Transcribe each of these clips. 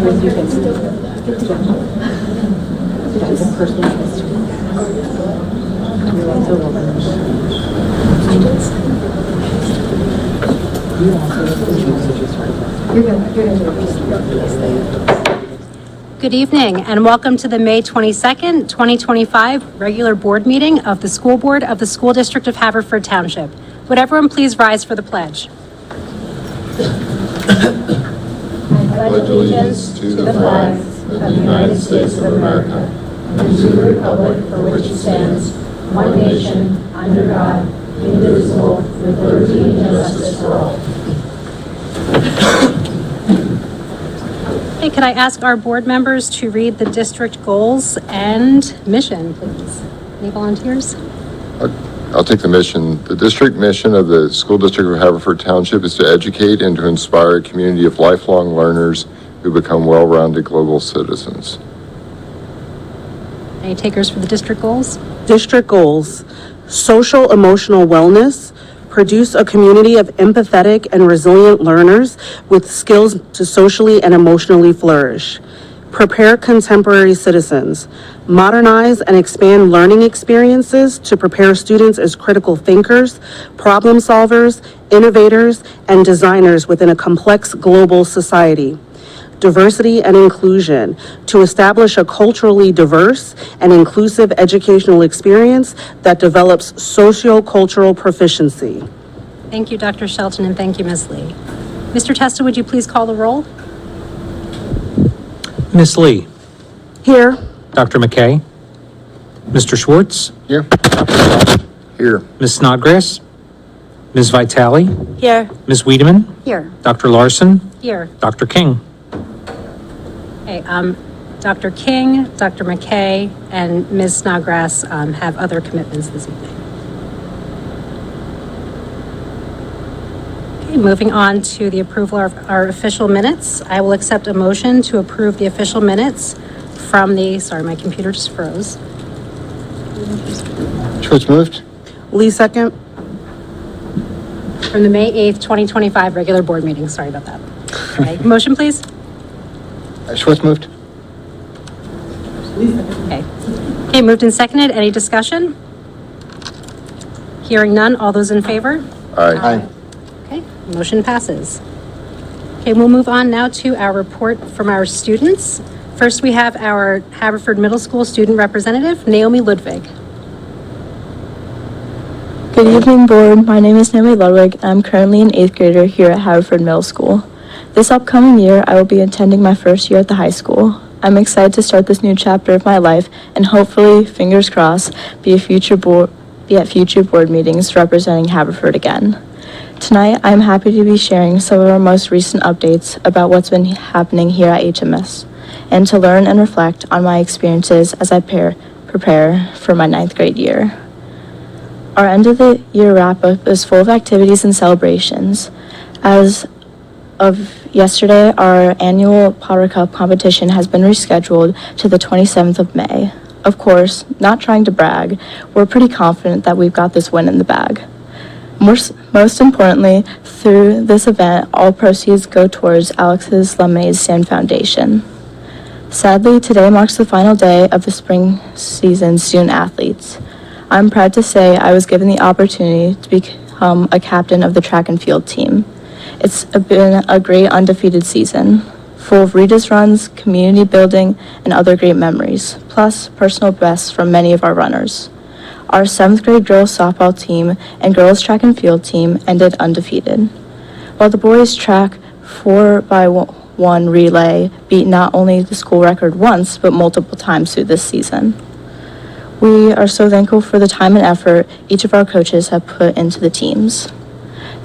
Good evening and welcome to the May 22nd, 2025 regular board meeting of the School Board of the School District of Haverford Township. Would everyone please rise for the pledge? I pledge allegiance to the flag of the United States of America and to the republic for which it stands, one nation, under God, indivisible, with liberty and justice for all. Hey, could I ask our board members to read the district goals and mission, please? Any volunteers? I'll take the mission. The district mission of the School District of Haverford Township is to educate and to inspire a community of lifelong learners who become well-rounded global citizens. Any takers for the district goals? District goals: social emotional wellness, produce a community of empathetic and resilient learners with skills to socially and emotionally flourish. Prepare contemporary citizens. Modernize and expand learning experiences to prepare students as critical thinkers, problem solvers, innovators, and designers within a complex global society. Diversity and inclusion, to establish a culturally diverse and inclusive educational experience that develops socio-cultural proficiency. Thank you, Dr. Shelton, and thank you, Ms. Lee. Mr. Testa, would you please call the roll? Ms. Lee. Here. Dr. McKay. Mr. Schwartz. Here. Here. Ms. Snodgrass. Ms. Vitale. Here. Ms. Wiedemann. Here. Dr. Larson. Here. Dr. King. Okay, Dr. King, Dr. McKay, and Ms. Snodgrass have other commitments this evening. Okay, moving on to the approval of our official minutes. I will accept a motion to approve the official minutes from the, sorry, my computer just froze. Schwartz moved. Lee second. From the May 8th, 2025 regular board meeting. Sorry about that. Okay, motion please. Schwartz moved. Okay. Okay, moved and seconded. Any discussion? Hearing none. All those in favor? Aye. Okay, motion passes. Okay, we'll move on now to our report from our students. First, we have our Haverford Middle School student representative, Naomi Ludwig. Good evening, board. My name is Naomi Ludwig, and I'm currently an 8th grader here at Haverford Middle School. This upcoming year, I will be attending my first year at the high school. I'm excited to start this new chapter of my life and hopefully, fingers crossed, be at future board meetings representing Haverford again. Tonight, I'm happy to be sharing some of our most recent updates about what's been happening here at HMS and to learn and reflect on my experiences as I prepare for my 9th grade year. Our end of the year wrap-up is full of activities and celebrations. As of yesterday, our annual Potter Cup competition has been rescheduled to the 27th of May. Of course, not trying to brag, we're pretty confident that we've got this win in the bag. Most importantly, through this event, all proceeds go towards Alex's Lemonade Stand Foundation. Sadly, today marks the final day of the spring season student athletes. I'm proud to say I was given the opportunity to become a captain of the track and field team. It's been a great undefeated season, full of Rita's runs, community building, and other great memories, plus personal bests from many of our runners. Our 7th grade girls softball team and girls track and field team ended undefeated, while the boys track 4x1 relay beat not only the school record once, but multiple times through this season. We are so thankful for the time and effort each of our coaches have put into the teams.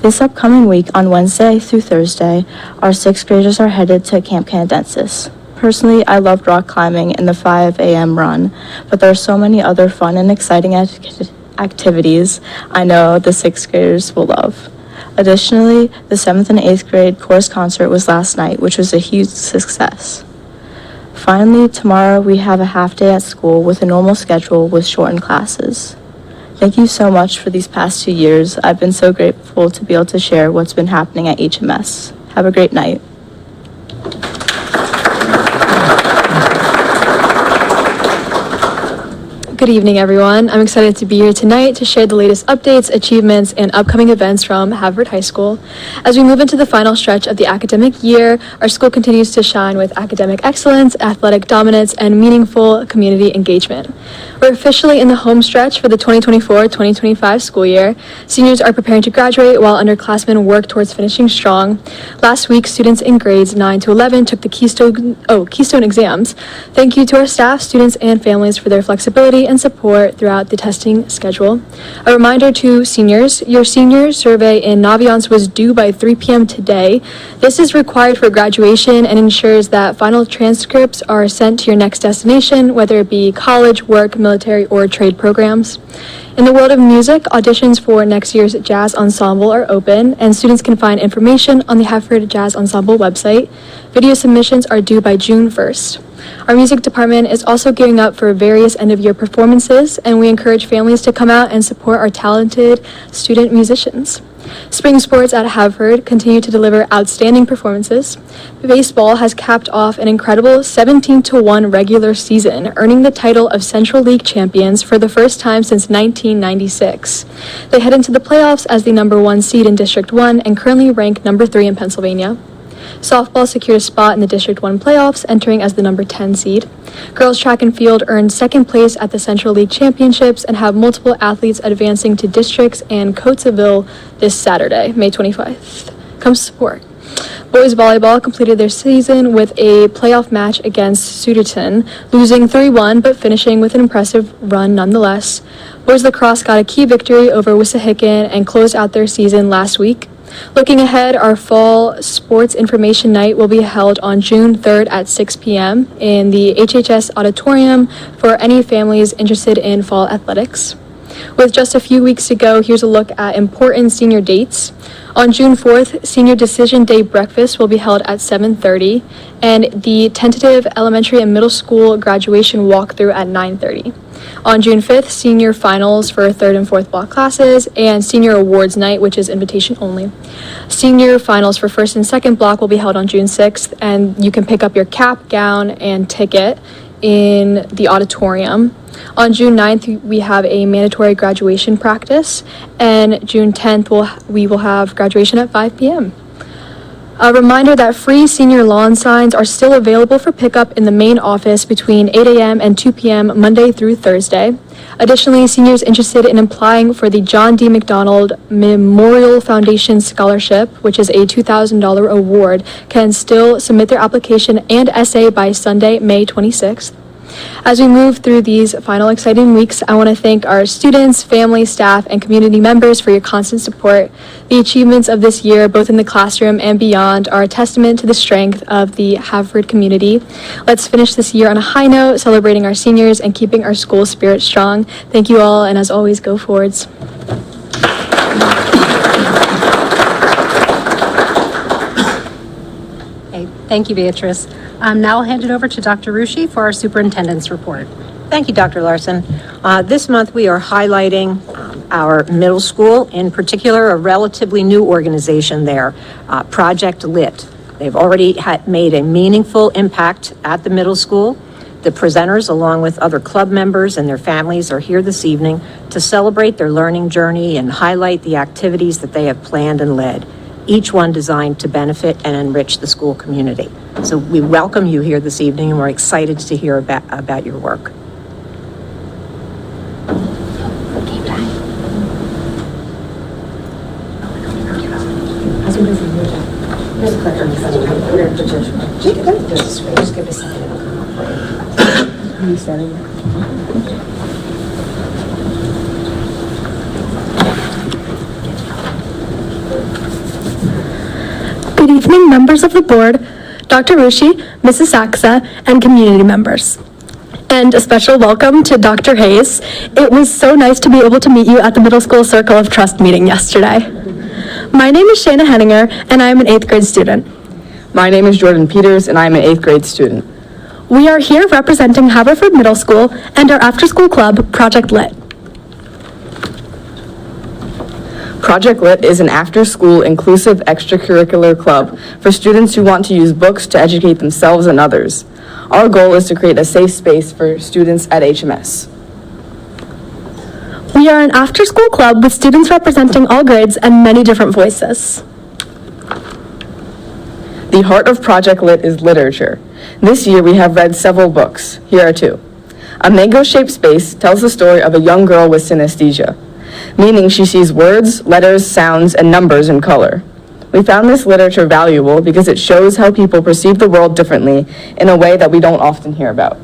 This upcoming week, on Wednesday through Thursday, our 6th graders are headed to Camp Canadensis. Personally, I loved rock climbing and the 5 a.m. run, but there are so many other fun and exciting activities I know the 6th graders will love. Additionally, the 7th and 8th grade chorus concert was last night, which was a huge success. Finally, tomorrow we have a half day at school with a normal schedule with shortened classes. Thank you so much for these past 2 years. I've been so grateful to be able to share what's been happening at HMS. Have a great night. Good evening, everyone. I'm excited to be here tonight to share the latest updates, achievements, and upcoming events from Haverford High School. As we move into the final stretch of the academic year, our school continues to shine with academic excellence, athletic dominance, and meaningful community engagement. We're officially in the home stretch for the 2024-2025 school year. Seniors are preparing to graduate while underclassmen work towards finishing strong. Last week, students in grades 9 to 11 took the Keystone exams. Thank you to our staff, students, and families for their flexibility and support throughout the testing schedule. A reminder to seniors, your senior survey in Naviance was due by 3 p.m. today. This is required for graduation and ensures that final transcripts are sent to your next destination, whether it be college, work, military, or trade programs. In the world of music, auditions for next year's jazz ensemble are open, and students can find information on the Haverford Jazz Ensemble website. Video submissions are due by June 1st. Our music department is also gearing up for various end-of-year performances, and we encourage families to come out and support our talented student musicians. Spring sports at Haverford continue to deliver outstanding performances. Baseball has capped off an incredible 17-1 regular season, earning the title of Central League champions for the first time since 1996. They head into the playoffs as the number 1 seed in District 1 and currently rank number 3 in Pennsylvania. Softball secured a spot in the District 1 playoffs, entering as the number 10 seed. Girls track and field earned second place at the Central League Championships and have multiple athletes advancing to districts and Coatesville this Saturday, May 25th. Come support. Boys volleyball completed their season with a playoff match against Suderton, losing 3-1 but finishing with an impressive run nonetheless. Boys lacrosse got a key victory over Wissahickon and closed out their season last week. Looking ahead, our fall sports information night will be held on June 3rd at 6 p.m. in the HHS auditorium for any families interested in fall athletics. With just a few weeks to go, here's a look at important senior dates. On June 4th, Senior Decision Day breakfast will be held at 7:30, and the tentative elementary and middle school graduation walkthrough at 9:30. On June 5th, senior finals for 3rd and 4th block classes, and senior awards night, which is invitation only. Senior finals for 1st and 2nd block will be held on June 6th, and you can pick up your cap, gown, and ticket in the auditorium. On June 9th, we have a mandatory graduation practice, and June 10th, we will have graduation at 5 p.m. A reminder that free senior lawn signs are still available for pickup in the main office between 8 a.m. and 2 p.m. Monday through Thursday. Additionally, seniors interested in applying for the John D. McDonald Memorial Foundation Scholarship, which is a $2,000 award, can still submit their application and essay by Sunday, May 26th. As we move through these final exciting weeks, I want to thank our students, family, staff, and community members for your constant support. The achievements of this year, both in the classroom and beyond, are a testament to the strength of the Haverford community. Let's finish this year on a high note, celebrating our seniors and keeping our school spirit strong. Thank you all, and as always, go Forwards. Okay, thank you, Beatriz. Now I'll hand it over to Dr. Rushi for our superintendent's report. Thank you, Dr. Larson. This month we are highlighting our middle school, in particular a relatively new organization there, Project Lit. They've already made a meaningful impact at the middle school. The presenters, along with other club members and their families, are here this evening to celebrate their learning journey and highlight the activities that they have planned and led, each one designed to benefit and enrich the school community. So we welcome you here this evening, and we're excited to hear about your work. Good evening, members of the board, Dr. Rushi, Mrs. Saxa, and community members. And a special welcome to Dr. Hayes. It was so nice to be able to meet you at the Middle School Circle of Trust meeting yesterday. My name is Shayna Henninger, and I am an 8th grade student. My name is Jordan Peters, and I am an 8th grade student. We are here representing Haverford Middle School and our after-school club, Project Lit. Project Lit is an after-school inclusive extracurricular club for students who want to use books to educate themselves and others. Our goal is to create a safe space for students at HMS. We are an after-school club with students representing all grades and many different voices. The heart of Project Lit is literature. This year we have read several books. Here are two. A Mango-Shaped Space tells the story of a young girl with synesthesia, meaning she sees words, letters, sounds, and numbers in color. We found this literature valuable because it shows how people perceive the world differently in a way that we don't often hear about.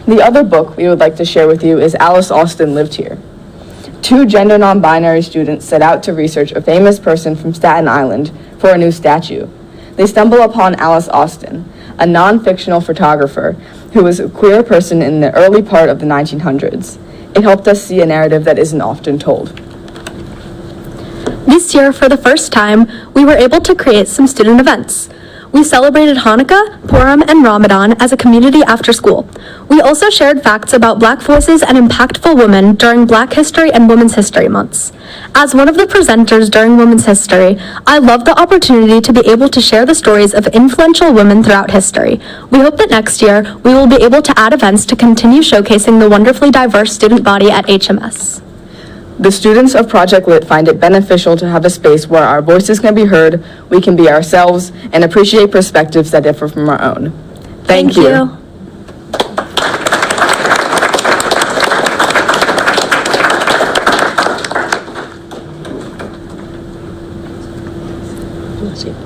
The other book we would like to share with you is Alice Austin Lived Here. Two gender non-binary students set out to research a famous person from Staten Island for a new statue. They stumble upon Alice Austin, a non-fictional photographer who was a queer person in the early part of the 1900s. It helped us see a narrative that isn't often told. This year, for the first time, we were able to create some student events. We celebrated Hanukkah, Purim, and Ramadan as a community after school. We also shared facts about Black voices and impactful women during Black History and Women's History Months. As one of the presenters during Women's History, I love the opportunity to be able to share the stories of influential women throughout history. We hope that next year, we will be able to add events to continue showcasing the wonderfully diverse student body at HMS. The students of Project Lit find it beneficial to have a space where our voices can be heard, we can be ourselves, and appreciate perspectives that differ from our own. Thank you.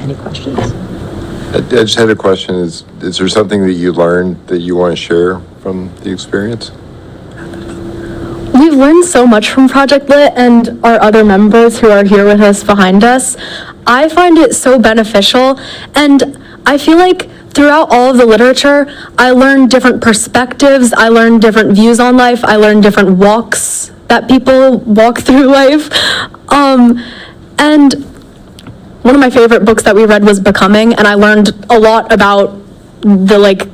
Any questions? I just had a question. Is there something that you learned that you want to share from the experience? We've learned so much from Project Lit and our other members who are here with us behind us. I find it so beneficial, and I feel like throughout all of the literature, I learned different perspectives, I learned different views on life, I learned different walks that people walk through life. And one of my favorite books that we read was Becoming, and I learned a lot about the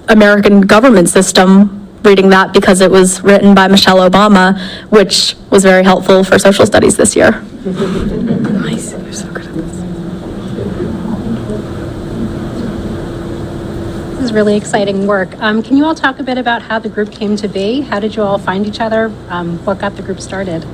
American government system reading that because it was written by Michelle Obama, which was very helpful for social studies this year. Nice, you're so good at this. This is really exciting work. Can you all talk a bit about how the group came to be? How did you all find each other? What got the group started?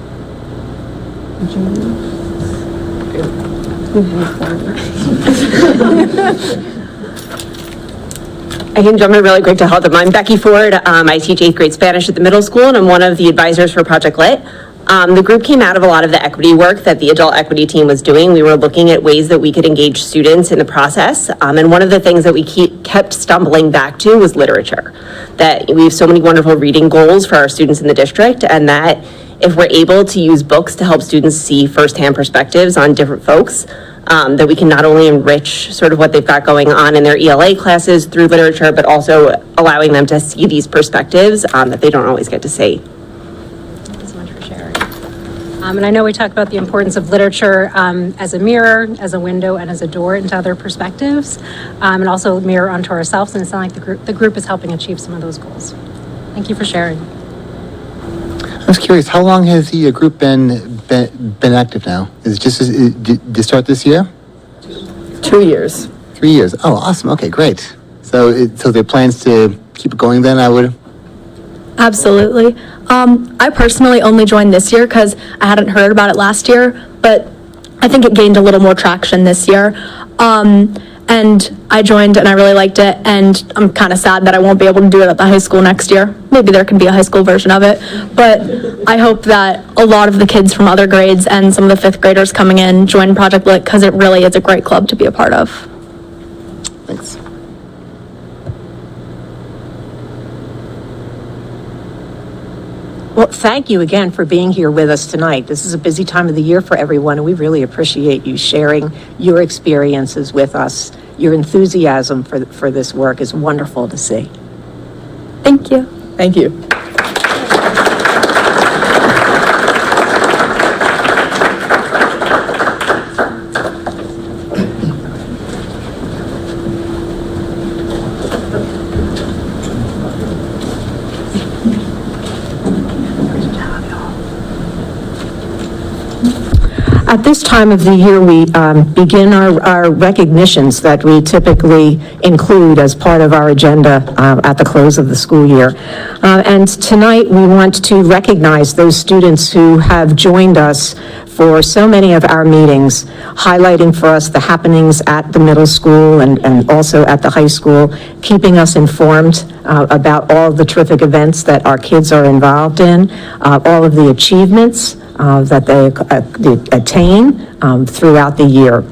I can jump in really quick to help them. I'm Becky Ford. I teach 8th grade Spanish at the middle school, and I'm one of the advisors for Project Lit. The group came out of a lot of the equity work that the adult equity team was doing. We were looking at ways that we could engage students in the process. And one of the things that we kept stumbling back to was literature. That we have so many wonderful reading goals for our students in the district, and that if we're able to use books to help students see firsthand perspectives on different folks, that we can not only enrich sort of what they've got going on in their ELA classes through literature, but also allowing them to see these perspectives that they don't always get to see. Thank you so much for sharing. And I know we talked about the importance of literature as a mirror, as a window, and as a door into other perspectives, and also a mirror onto ourselves, and it sounds like the group is helping achieve some of those goals. Thank you for sharing. I was curious, how long has the group been active now? Is it just, did you start this year? 2 years. 3 years. Oh, awesome. Okay, great. So there are plans to keep it going then, I would? Absolutely. I personally only joined this year because I hadn't heard about it last year, but I think it gained a little more traction this year. And I joined and I really liked it, and I'm kind of sad that I won't be able to do it at the high school next year. Maybe there can be a high school version of it, but I hope that a lot of the kids from other grades and some of the 5th graders coming in join Project Lit because it really is a great club to be a part of. Thanks. Well, thank you again for being here with us tonight. This is a busy time of the year for everyone, and we really appreciate you sharing your experiences with us. Your enthusiasm for this work is wonderful to see. Thank you. Thank you. At this time of the year, we begin our recognitions that we typically include as part of our agenda at the close of the school year. And tonight, we want to recognize those students who have joined us for so many of our meetings, highlighting for us the happenings at the middle school and also at the high school, keeping us informed about all of the terrific events that our kids are involved in, all of the achievements that they attain throughout the year.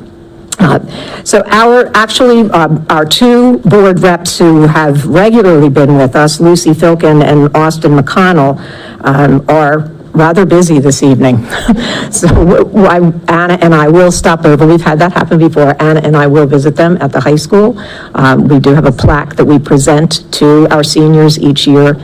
So our two board reps who have regularly been with us, Lucy Filkin and Austin McConnell, are rather busy this evening. So Anna and I will stop over. We've had that happen before. Anna and I will visit them at the high school. We do have a plaque that we present to our seniors each year,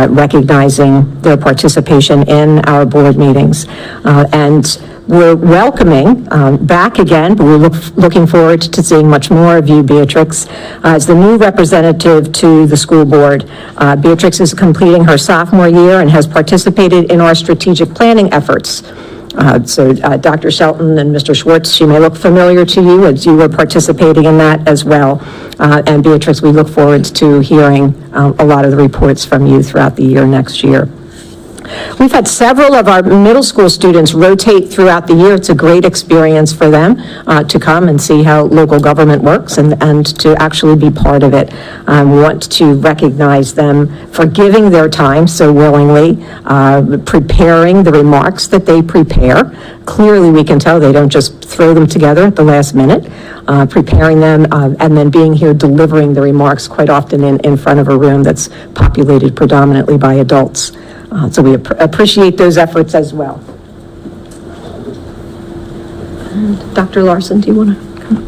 recognizing their participation in our board meetings. And we're welcoming back again, but we're looking forward to seeing much more of you, Beatriz, as the new representative to the school board. Beatriz is completing her sophomore year and has participated in our strategic planning efforts. So Dr. Shelton and Mr. Schwartz, she may look familiar to you as you were participating in that as well. And Beatriz, we look forward to hearing a lot of the reports from you throughout the year next year. We've had several of our middle school students rotate throughout the year. It's a great experience for them to come and see how local government works and to actually be part of it. We want to recognize them for giving their time so willingly, preparing the remarks that they prepare. Clearly, we can tell they don't just throw them together at the last minute, preparing them and then being here delivering the remarks quite often in front of a room that's populated predominantly by adults. So we appreciate those efforts as well. And Dr. Larson, do you want to come?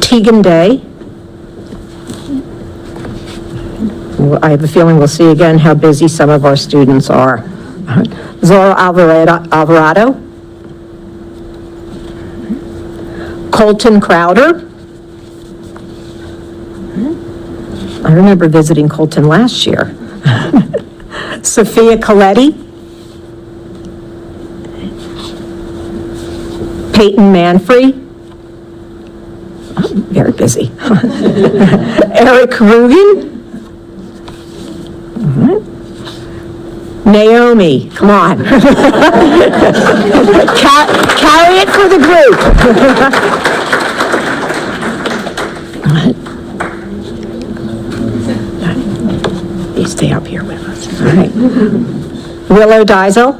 Tegan Day. Well, I have a feeling we'll see again how busy some of our students are. Zora Alvarado. Colton Crowder. I remember visiting Colton last year. Sophia Coletti. Peyton Manfrey. Oh, very busy. Eric Rugen. Naomi, come on. Carry it for the group. You stay up here with us. All right. Willow Diesel.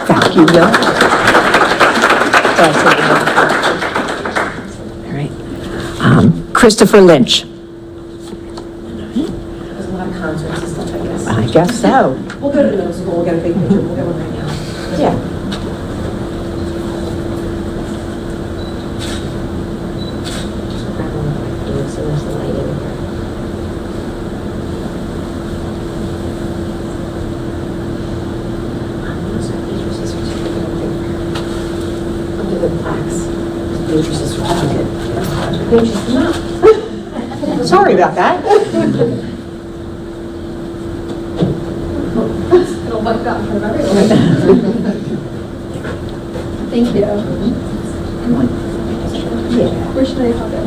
Thank you, Will. All right. Christopher Lynch. There's a lot of concerts and stuff, I guess. I guess so. We'll go to the middle school, we'll get a big picture, we'll get one right now. Yeah. So there's the lighting. Under the plaques. Beatrice's certificate. Beatrice, no. Sorry about that. It'll wipe out in front of everyone. Thank you. Come on. Yeah. Where should I hop in?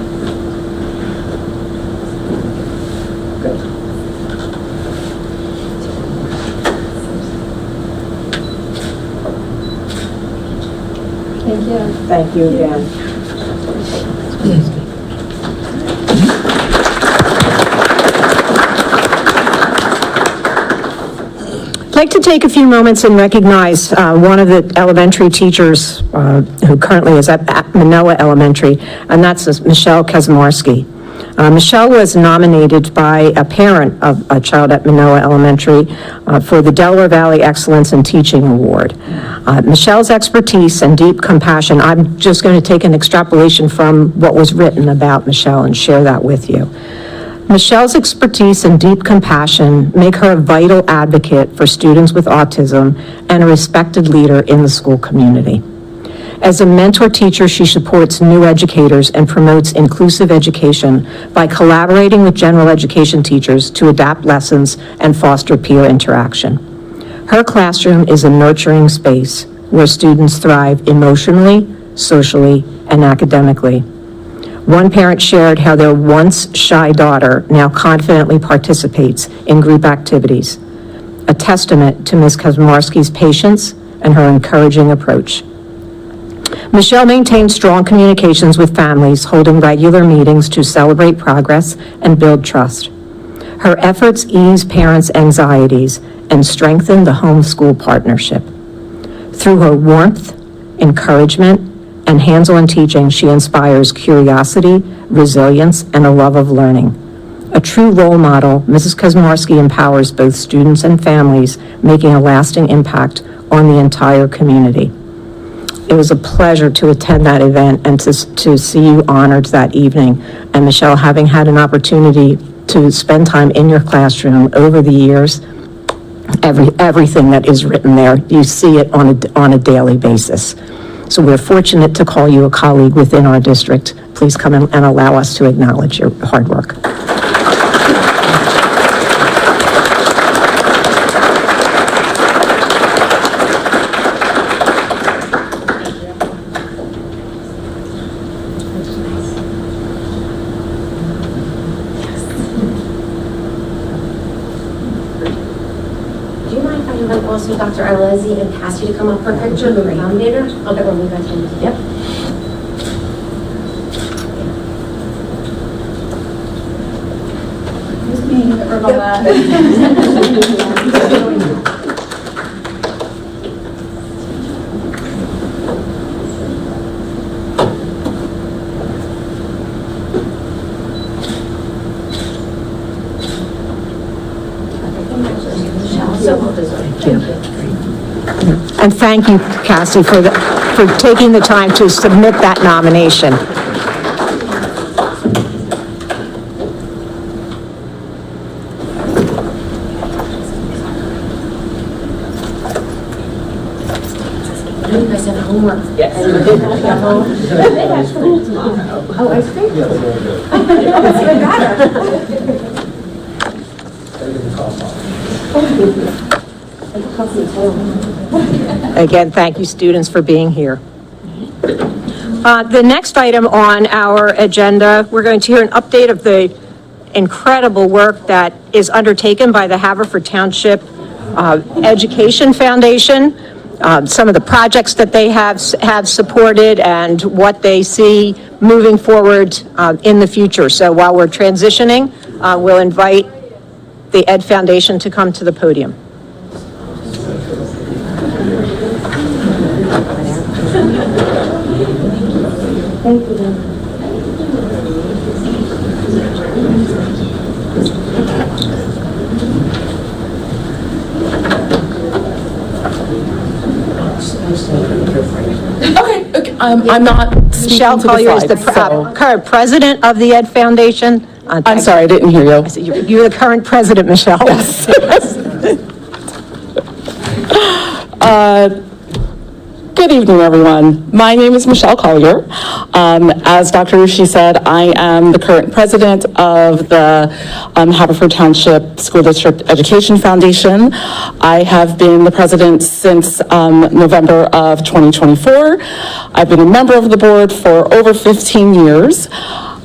Thank you. Thank you again. I'd like to take a few moments and recognize one of the elementary teachers who currently is at Manoa Elementary, and that's Michelle Kaczmarski. Michelle was nominated by a parent of a child at Manoa Elementary for the Delaware Valley Excellence in Teaching Award. Michelle's expertise and deep compassion, I'm just going to take an extrapolation from what was written about Michelle and share that with you. Michelle's expertise and deep compassion make her a vital advocate for students with autism and a respected leader in the school community. As a mentor teacher, she supports new educators and promotes inclusive education by collaborating with general education teachers to adapt lessons and foster peer interaction. Her classroom is a nurturing space where students thrive emotionally, socially, and academically. One parent shared how their once shy daughter now confidently participates in group activities, a testament to Ms. Kosmarski's patience and her encouraging approach. Michelle maintains strong communications with families, holding regular meetings to celebrate progress and build trust. Her efforts ease parents' anxieties and strengthen the home-school partnership. Through her warmth, encouragement, and hands-on teaching, she inspires curiosity, resilience, and a love of learning. A true role model, Mrs. Kosmarski empowers both students and families, making a lasting impact on the entire community. It was a pleasure to attend that event and to see you honored that evening. And Michelle, having had an opportunity to spend time in your classroom over the years, everything that is written there, you see it on a daily basis. So we're fortunate to call you a colleague within our district. Please come and allow us to acknowledge your hard work. Do you mind if I invite also Dr. Arlezi and pass you to come up for a picture of the foundator? Okay, when we got him. Yep. And thank you, Cassie, for taking the time to submit that nomination. You guys have homework. Yes. They have school tomorrow. Oh, ice cream? Oh, that's even better. Again, thank you, students, for being here. The next item on our agenda, we're going to hear an update of the incredible work that is undertaken by the Haverford Township Education Foundation, some of the projects that they have supported and what they see moving forward in the future. So while we're transitioning, we'll invite the Ed Foundation to come to the podium. Thank you. Okay, I'm not Michelle Collier is the current president of the Ed Foundation. I'm sorry, I didn't hear you. You're the current president, Michelle. Yes. Good evening, everyone. My name is Michelle Collier. As Dr. Rushi said, I am the current president of the Haverford Township School District Education Foundation. I have been the president since November of 2024. I've been a member of the board for over 15 years.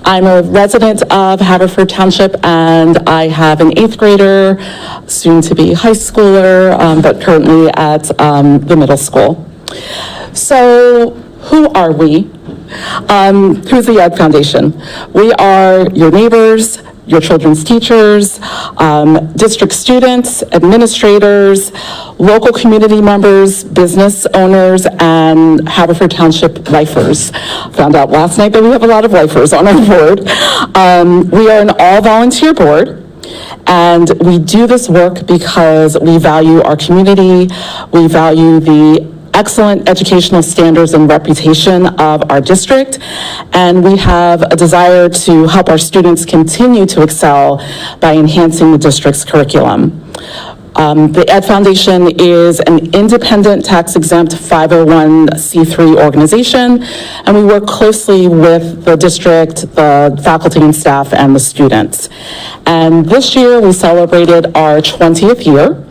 I'm a resident of Haverford Township, and I have an 8th grader, soon to be high schooler, but currently at the middle school. So who are we? Who's the Ed Foundation? We are your neighbors, your children's teachers, district students, administrators, local community members, business owners, and Haverford Township lifers. Found out last night that we have a lot of lifers on our board. We are an all-volunteer board, and we do this work because we value our community, we value the excellent educational standards and reputation of our district, and we have a desire to help our students continue to excel by enhancing the district's curriculum. The Ed Foundation is an independent, tax-exempt 501c3 organization, and we work closely with the district, the faculty and staff, and the students. And this year, we celebrated our 20th year.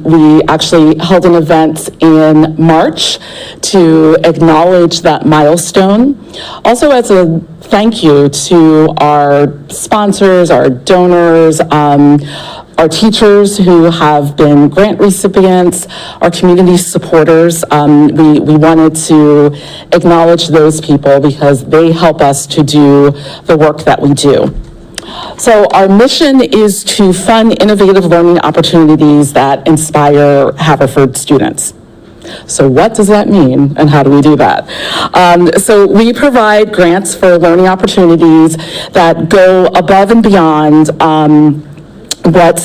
We actually held an event in March to acknowledge that milestone. Also as a thank you to our sponsors, our donors, our teachers who have been grant recipients, our community supporters. We wanted to acknowledge those people because they help us to do the work that we do. So our mission is to fund innovative learning opportunities that inspire Haverford students. So what does that mean and how do we do that? So we provide grants for learning opportunities that go above and beyond what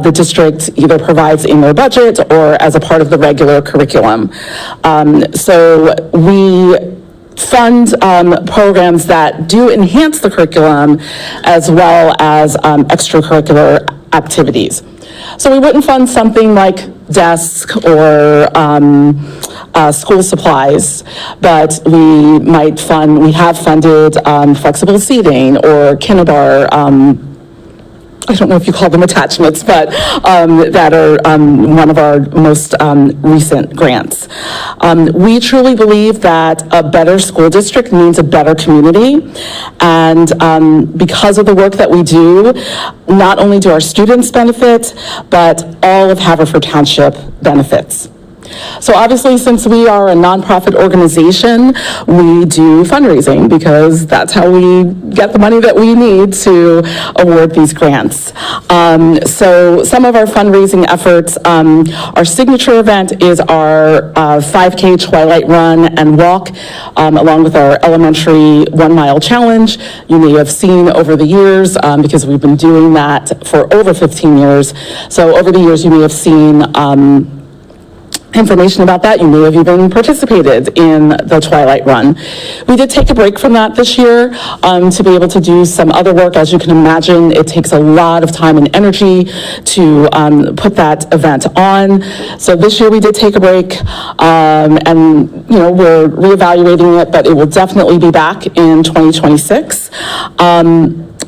the district either provides in their budget or as a part of the regular curriculum. So we fund programs that do enhance the curriculum as well as extracurricular activities. So we wouldn't fund something like desks or school supplies, but we have funded flexible seating or Kinnibar, I don't know if you call them attachments, but that are one of our most recent grants. We truly believe that a better school district means a better community. And because of the work that we do, not only do our students benefit, but all of Haverford Township benefits. So obviously, since we are a nonprofit organization, we do fundraising because that's how we get the money that we need to award these grants. So some of our fundraising efforts, our signature event is our 5K Twilight Run and Walk, along with our elementary 1 mile challenge. You may have seen over the years, because we've been doing that for over 15 years. So over the years, you may have seen information about that. You may have even participated in the Twilight Run. We did take a break from that this year to be able to do some other work. As you can imagine, it takes a lot of time and energy to put that event on. So this year we did take a break, and we're reevaluating it, but it will definitely be back in 2026.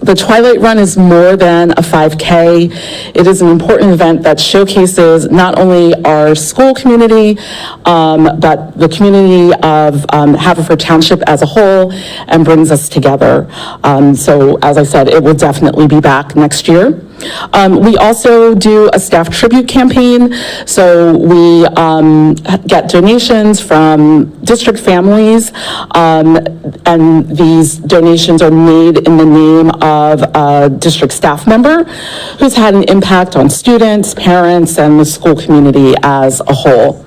The Twilight Run is more than a 5K. It is an important event that showcases not only our school community, but the community of Haverford Township as a whole, and brings us together. So as I said, it will definitely be back next year. We also do a staff tribute campaign. So we get donations from district families, and these donations are made in the name of a district staff member who's had an impact on students, parents, and the school community as a whole.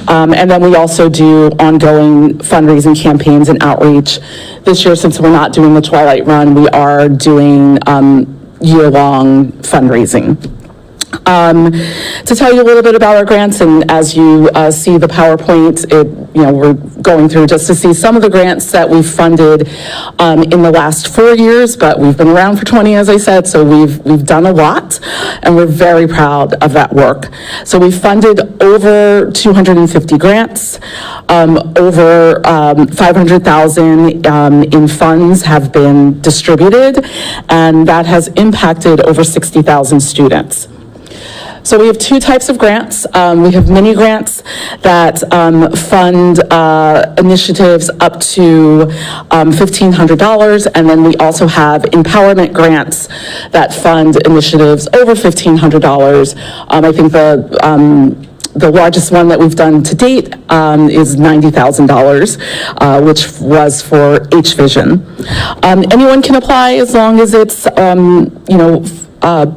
And then we also do ongoing fundraising campaigns and outreach. This year, since we're not doing the Twilight Run, we are doing year-long fundraising. To tell you a little bit about our grants, and as you see the PowerPoint, we're going through just to see some of the grants that we've funded in the last 4 years, but we've been around for 20, as I said, so we've done a lot, and we're very proud of that work. So we funded over 250 grants, over 500,000 in funds have been distributed, and that has impacted over 60,000 students. So we have two types of grants. We have mini grants that fund initiatives up to $1,500, and then we also have empowerment grants that fund initiatives over $1,500. I think the largest one that we've done to date is $90,000, which was for H-Vision. Anyone can apply as long as it's,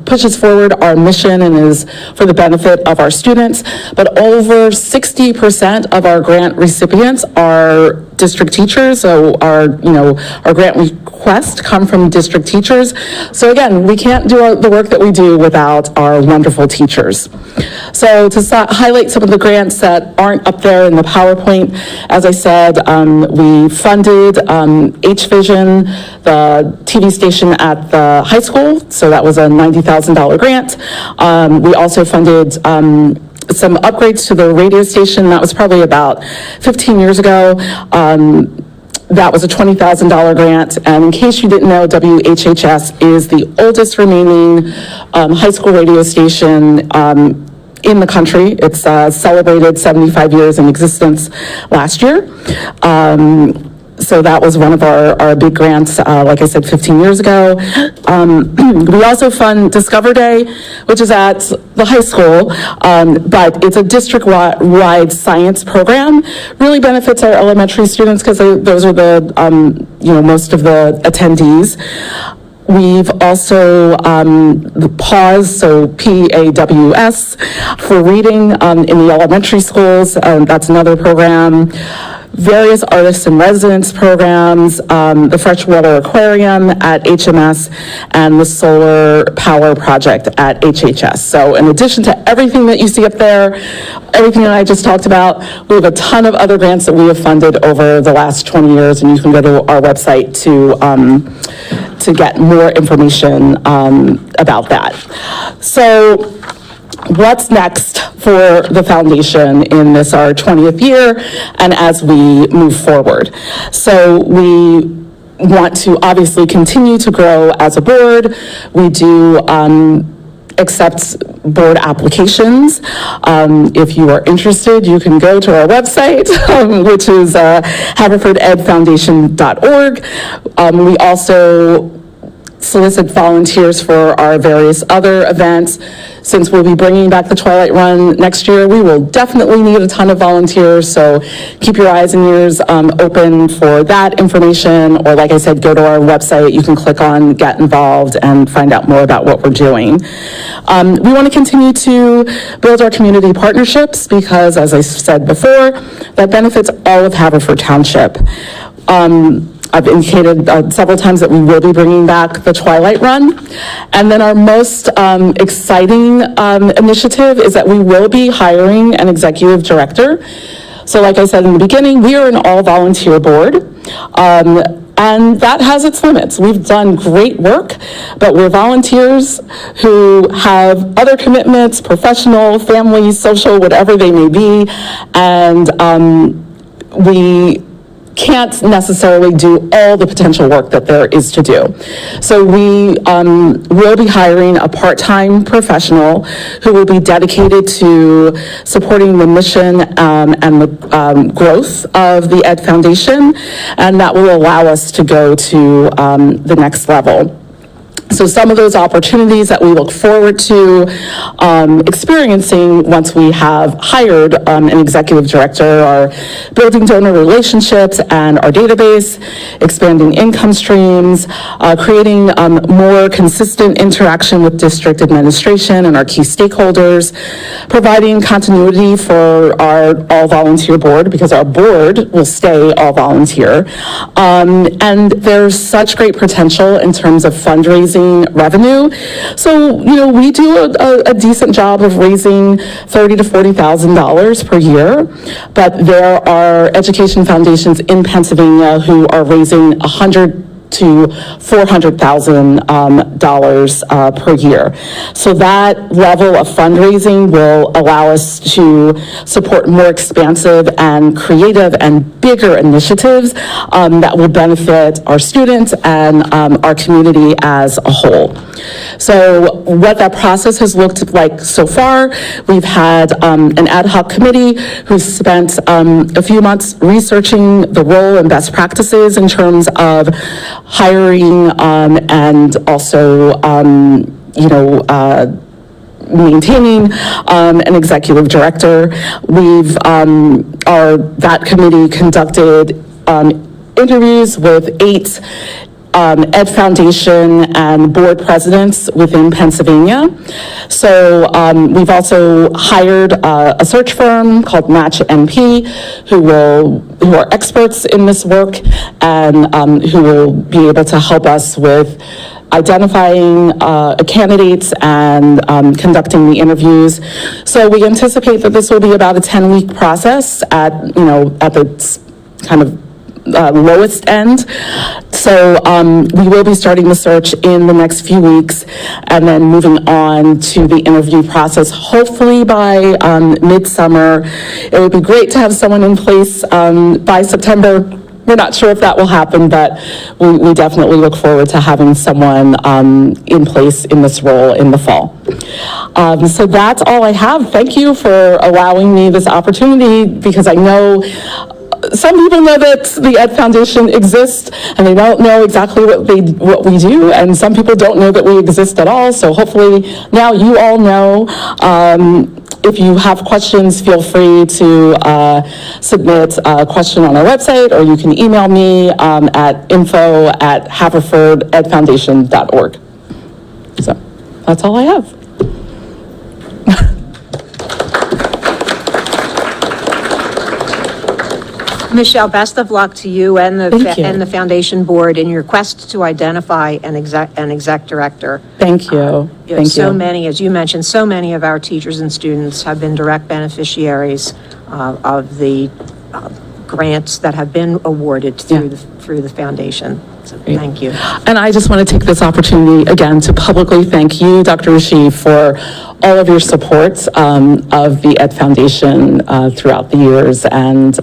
pushes forward our mission and is for the benefit of our students. But over 60% of our grant recipients are district teachers. So our grant requests come from district teachers. So again, we can't do the work that we do without our wonderful teachers. So to highlight some of the grants that aren't up there in the PowerPoint, as I said, we funded H-Vision, the TV station at the high school. So that was a $90,000 grant. We also funded some upgrades to the radio station. That was probably about 15 years ago. That was a $20,000 grant. And in case you didn't know, WHHS is the oldest remaining high school radio station in the country. It's celebrated 75 years in existence last year. So that was one of our big grants, like I said, 15 years ago. We also fund Discover Day, which is at the high school, but it's a district-wide science program. Really benefits our elementary students because those are the, most of the attendees. We've also paused, so PAWS, for reading in the elementary schools. That's another program. Various artists in residence programs, the Freshwater Aquarium at HMS, and the Solar Power Project at HHS. So in addition to everything that you see up there, everything that I just talked about, we have a ton of other grants that we have funded over the last 20 years, and you can go to our website to get more information about that. So what's next for the foundation in this, our 20th year, and as we move forward? So we want to obviously continue to grow as a board. We do accept board applications. If you are interested, you can go to our website, which is haverfordedfoundation.org. We also solicit volunteers for our various other events. Since we'll be bringing back the Twilight Run next year, we will definitely need a ton of volunteers, so keep your eyes and ears open for that information, or like I said, go to our website. You can click on Get Involved and find out more about what we're doing. We want to continue to build our community partnerships because, as I said before, that benefits all of Haverford Township. I've indicated several times that we will be bringing back the Twilight Run. And then our most exciting initiative is that we will be hiring an executive director. So like I said in the beginning, we are an all-volunteer board. And that has its limits. We've done great work, but we're volunteers who have other commitments, professional, family, social, whatever they may be. And we can't necessarily do all the potential work that there is to do. So we will be hiring a part-time professional who will be dedicated to supporting the mission and the growth of the Ed Foundation, and that will allow us to go to the next level. So some of those opportunities that we look forward to experiencing once we have hired an executive director are building donor relationships and our database, expanding income streams, creating more consistent interaction with district administration and our key stakeholders, providing continuity for our all-volunteer board because our board will stay all-volunteer. And there's such great potential in terms of fundraising revenue. So, we do a decent job of raising $30,000 to $40,000 per year, but there are education foundations in Pennsylvania who are raising $100,000 to $400,000 per year. So that level of fundraising will allow us to support more expansive and creative and bigger initiatives that will benefit our students and our community as a whole. So what that process has looked like so far, we've had an ad hoc committee who's spent a few months researching the role and best practices in terms of hiring and also, maintaining an executive director. That committee conducted interviews with 8 Ed Foundation and board presidents within Pennsylvania. So we've also hired a search firm called Match NP, who are experts in this work and who will be able to help us with identifying candidates and conducting the interviews. So we anticipate that this will be about a 10-week process at the kind of lowest end. So we will be starting the search in the next few weeks and then moving on to the interview process, hopefully by midsummer. It would be great to have someone in place by September. We're not sure if that will happen, but we definitely look forward to having someone in place in this role in the fall. So that's all I have. Thank you for allowing me this opportunity, because I know some people know that the Ed Foundation exists and they don't know exactly what we do, and some people don't know that we exist at all. So hopefully now you all know. If you have questions, feel free to submit a question on our website, or you can email me at info@haverfordedfoundation.org. So that's all I have. Michelle, best of luck to you and Thank you. and the foundation board in your quest to identify an exec director. Thank you. Thank So you. many, as you mentioned, so many of our teachers and students have been direct beneficiaries of the grants that have been awarded through the foundation. So thank you. And I just want to take this opportunity again to publicly thank you, Dr. Rishi, for all of your support of the Ed Foundation throughout the years, and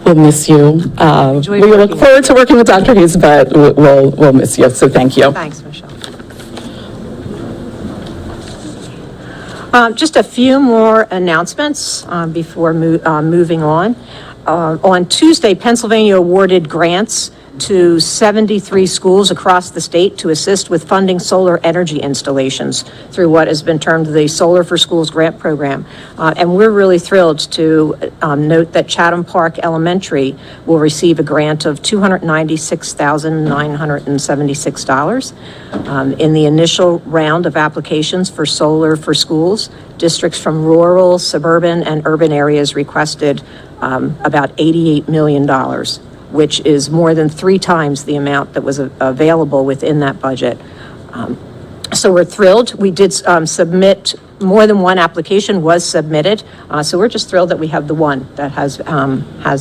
we'll miss you. We look forward to working with Dr. Hayes, but we'll miss you, so thank you. Thanks, Michelle. Just a few more announcements before moving on. On Tuesday, Pennsylvania awarded grants to 73 schools across the state to assist with funding solar energy installations through what has been termed the Solar for Schools grant program. And we're really thrilled to note that Chatham Park Elementary will receive a grant of $296,976. In the initial round of applications for Solar for Schools, districts from rural, suburban, and urban areas requested about $88 million. Which is more than 3 times the amount that was available within that budget. So we're thrilled. We did submit, more than one application was submitted. So we're just thrilled that we have the one that has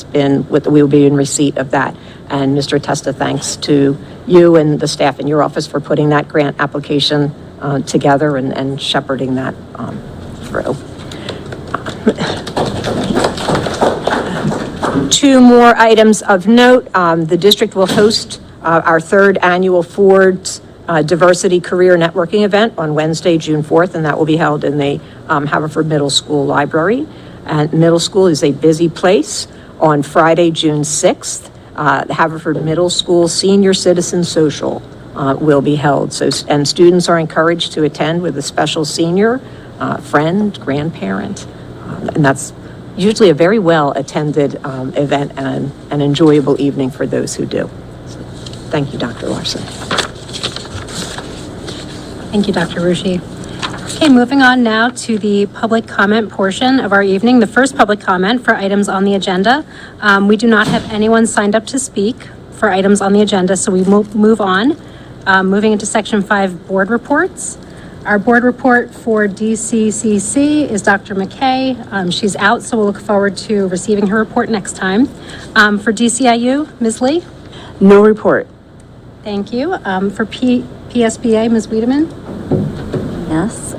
been, we will be in receipt of that. And Mr. Testa, thanks to you and the staff in your office for putting that grant application together and shepherding that through. 2 more items of note. The district will host our 3rd annual Ford's Diversity Career Networking event on Wednesday, June 4th, and that will be held in the Haverford Middle School Library. And middle school is a busy place. On Friday, June 6th, the Haverford Middle School Senior Citizen Social will be held. And students are encouraged to attend with a special senior, friend, grandparent, and that's usually a very well-attended event and an enjoyable evening for those who do. So, thank you, Dr. Larson. Thank you, Dr. Rushi. Okay, moving on now to the public comment portion of our evening. The first public comment for items on the agenda. We do not have anyone signed up to speak for items on the agenda, so we move on. Moving into section 5, board reports. Our board report for DCCC is Dr. McKay. She's out, so we'll look forward to receiving her report next time. For DCIU, Ms. Lee? No report. Thank you. For PSBA, Ms. Wiedemann? Yes,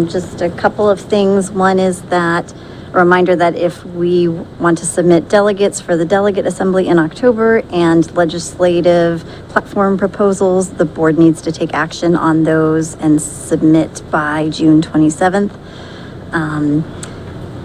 just a couple of things. One is that a reminder that if we want to submit delegates for the delegate assembly in October and legislative platform proposals, the board needs to take action on those and submit by June 27th.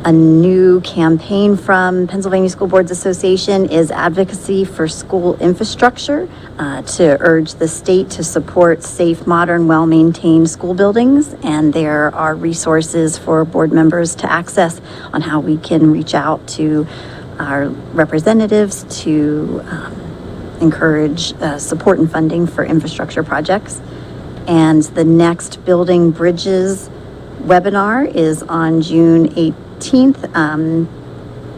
A new campaign from Pennsylvania School Boards Association is advocacy for school infrastructure to urge the state to support safe, modern, well-maintained school buildings. And there are resources for board members to access on how we can reach out to our representatives to encourage support and funding for infrastructure projects. And the next Building Bridges webinar is on June 18th.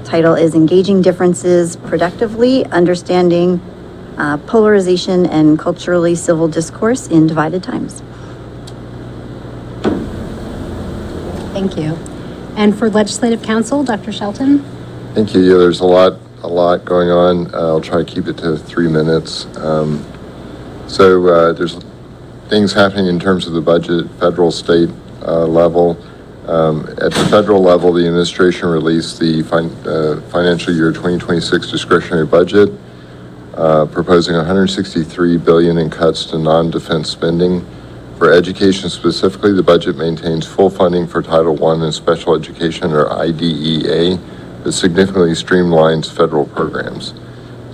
Title is Engaging Differences Productively, Understanding Polarization and Culturally Civil Discourse in Divided Times. Thank you. And for Legislative Council, Dr. Shelton? Thank you. Yeah, there's a lot going on. I'll try to keep it to 3 minutes. There's things happening in terms of the budget, federal, state level. At the federal level, the administration released the financial year 2026 discretionary budget, proposing $163 billion in cuts to non-defense spending. For education specifically, the budget maintains full funding for Title I and special education, or IDEA, that significantly streamlines federal programs.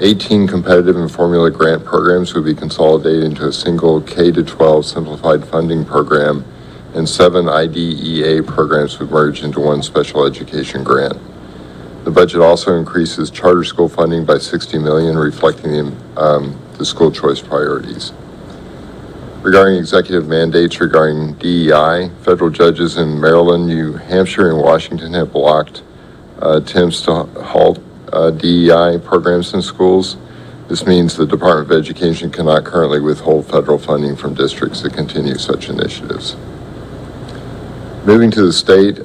18 competitive and formula grant programs would be consolidated into a single K-12 simplified funding program, and 7 IDEA programs would merge into one special education grant. The budget also increases charter school funding by $60 million, reflecting the school choice priorities. Regarding executive mandates regarding DEI, federal judges in Maryland, New Hampshire, and Washington have blocked attempts to halt DEI programs in schools. This means the Department of Education cannot currently withhold federal funding from districts that continue such initiatives. Moving to the state,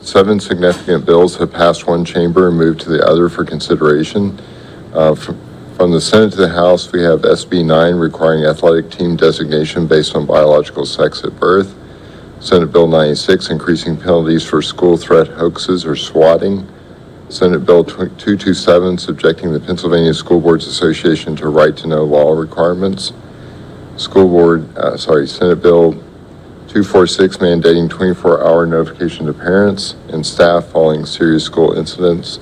7 significant bills have passed one chamber and moved to the other for consideration. From the Senate to the House, we have SB 9 requiring athletic team designation based on biological sex at birth. Senate Bill 96 increasing penalties for school threat hoaxes or swatting. Senate Bill 227 subjecting the Pennsylvania School Boards Association to right-to-know law requirements. Senate Bill 246 mandating 24-hour notification to parents and staff following serious school incidents.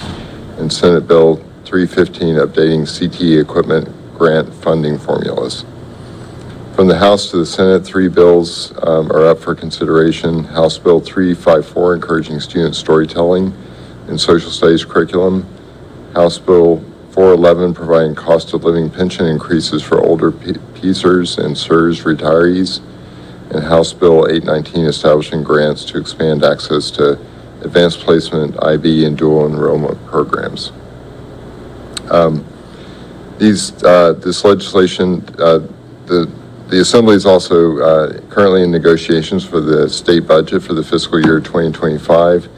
And Senate Bill 315 updating CTE equipment grant funding formulas. From the House to the Senate, 3 bills are up for consideration. House Bill 354 encouraging student storytelling in social studies curriculum. House Bill 411 providing cost of living pension increases for older PSERS and SERS retirees. And House Bill 819 establishing grants to expand access to advanced placement, IB, and dual enrollment programs. This legislation, the Assembly is also currently in negotiations for the state budget for the fiscal year 2025.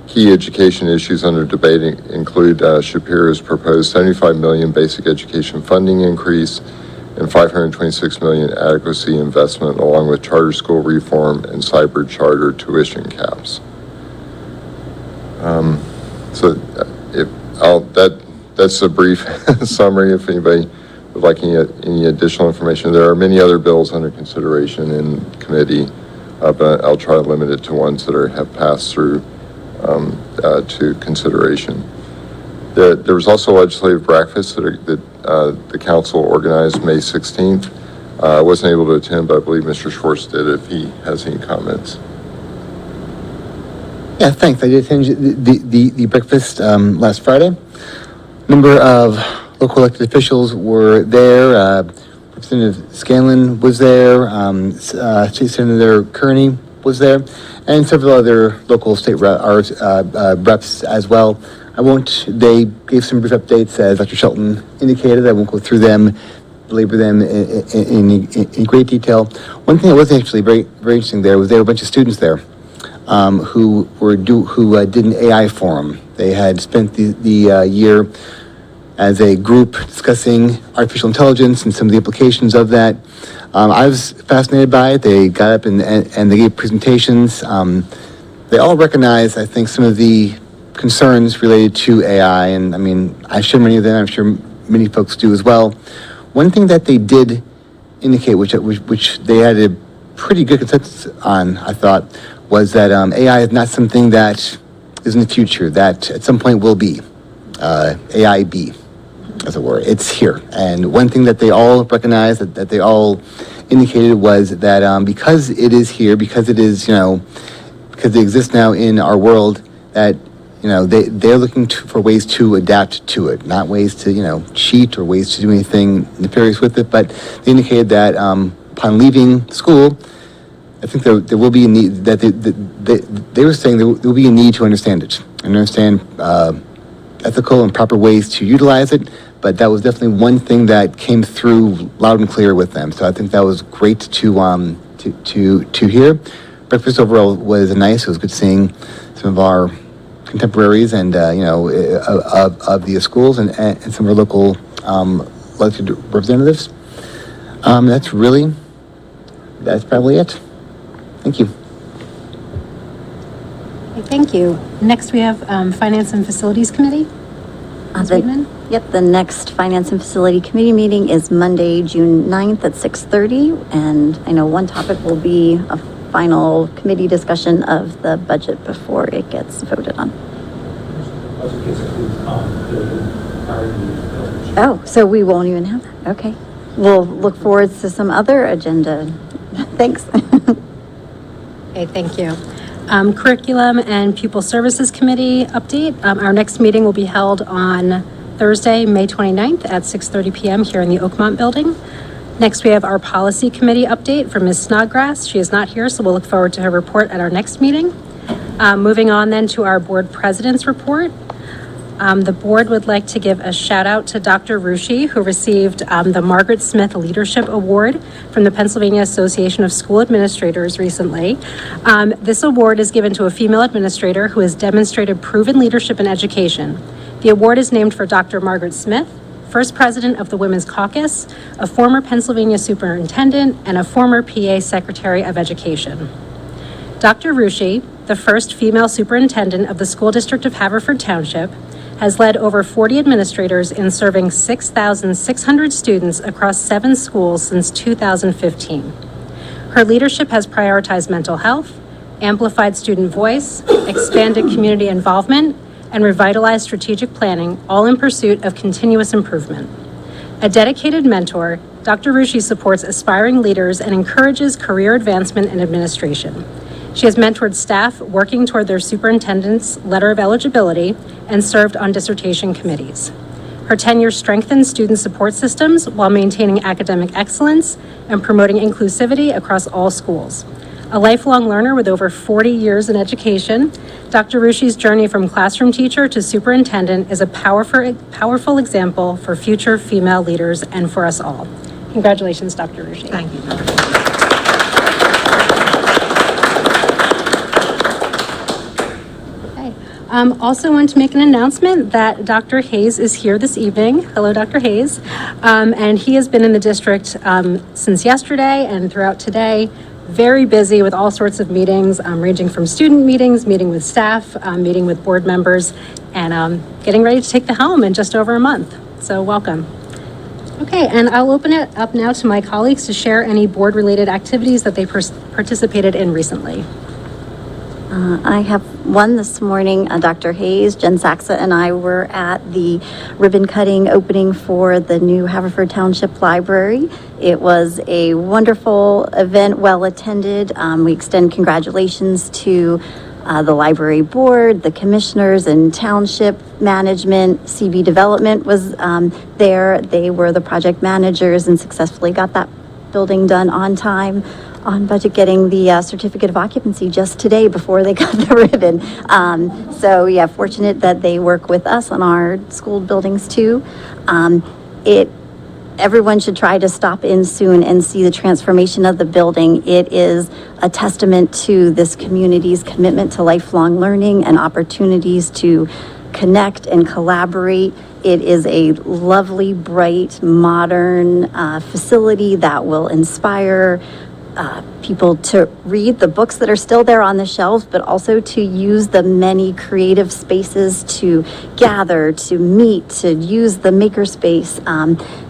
Key education issues under debate include Shapiro's proposed $75 million basic education funding increase and $526 million adequacy investment, along with charter school reform and cyber charter tuition caps. That's a brief summary. If anybody would like any additional information, there are many other bills under consideration in committee, but I'll try to limit it to ones that have passed through to consideration. There was also a legislative breakfast that the council organized May 16th. I wasn't able to attend, but I believe Mr. Schwartz did, if he has any comments. Yeah, thanks. I did attend the breakfast last Friday. A number of local elected officials were there. Representative Scanlon was there. State Senator Kearney was there, and several other local state reps as well. They gave some brief updates, as Dr. Shelton indicated. I won't go through them, belabor them in great detail. One thing that was actually very, very interesting there was there were a bunch of students there who did an AI forum. They had spent the year as a group discussing artificial intelligence and some of the implications of that. I was fascinated by it. They got up and they gave presentations. They all recognized, I think, some of the concerns related to AI, and I mean, I share many of them. I'm sure many folks do as well. One thing that they did indicate, which they had a pretty good consensus on, I thought, was that AI is not something that is in the future, that at some point will be AIB, as it were. It's here. And one thing that they all recognized, that they all indicated, was that because it is here, because it is, because it exists now in our world, that they're looking for ways to adapt to it, not ways to, cheat or ways to do anything nefarious with it, but they indicated that, upon leaving school, I think there will be a need, that they were saying there will be a need to understand it, and understand, ethical and proper ways to utilize it, but that was definitely one thing that came through loud and clear with them, so I think that was great to hear. Breakfast overall was nice. It was good seeing some of our contemporaries and, of the schools and some of our local, elected representatives. That's probably it. Thank you. Okay, thank you. Next, we have Finance and Facilities Committee. Ms. Friedman? Yep, the next Finance and Facility Committee meeting is Monday, June 9th at 6:30. And I know one topic will be a final committee discussion of the budget before it gets voted on. Oh, so we won't even have that. Okay. We'll look forward to some other agenda. Thanks. Okay, thank you. Curriculum and Pupil Services Committee update. Our next meeting will be held on Thursday, May 29th at 6:30 p.m. here in the Oakmont Building. Next, we have our Policy Committee update from Ms. Snodgrass. She is not here, so we'll look forward to her report at our next meeting. Moving on then to our Board President's report. The board would like to give a shout out to Dr. Rushi, who received the Margaret Smith Leadership Award from the Pennsylvania Association of School Administrators recently. This award is given to a female administrator who has demonstrated proven leadership in education. The award is named for Dr. Margaret Smith, first president of the Women's Caucus, a former Pennsylvania superintendent, and a former PA Secretary of Education. Dr. Rushi, the first female superintendent of the school district of Haverford Township, has led over 40 administrators in serving 6,600 students across 7 schools since 2015. Her leadership has prioritized mental health, amplified student voice, expanded community involvement, and revitalized strategic planning, all in pursuit of continuous improvement. A dedicated mentor, Dr. Rushi supports aspiring leaders and encourages career advancement in administration. She has mentored staff working toward their superintendent's letter of eligibility and served on dissertation committees. Her tenure strengthens student support systems while maintaining academic excellence and promoting inclusivity across all schools. A lifelong learner with over 40 years in education, Dr. Rushi's journey from classroom teacher to superintendent is a powerful example for future female leaders and for us all. Congratulations, Dr. Rushi. Thank you. Also want to make an announcement that Dr. Hayes is here this evening. Hello, Dr. Hayes. And he has been in the district since yesterday and throughout today, very busy with all sorts of meetings, ranging from student meetings, meeting with staff, meeting with board members, and getting ready to take the helm in just over a month. So welcome. Okay, and I'll open it up now to my colleagues to share any board-related activities that they participated in recently. I have one this morning. Dr. Hayes, Jen Saxa, and I were at the ribbon cutting opening for the new Haverford Township Library. It was a wonderful event, well attended. We extend congratulations to the library board, the commissioners, and township management. CB Development was there. They were the project managers and successfully got that building done on time, on budget, getting the certificate of occupancy just today before they got the ribbon. So yeah, fortunate that they work with us on our school buildings too. Everyone should try to stop in soon and see the transformation of the building. It is a testament to this community's commitment to lifelong learning and opportunities to connect and collaborate. It is a lovely, bright, modern facility that will inspire people to read the books that are still there on the shelves, but also to use the many creative spaces to gather, to meet, to use the makerspace.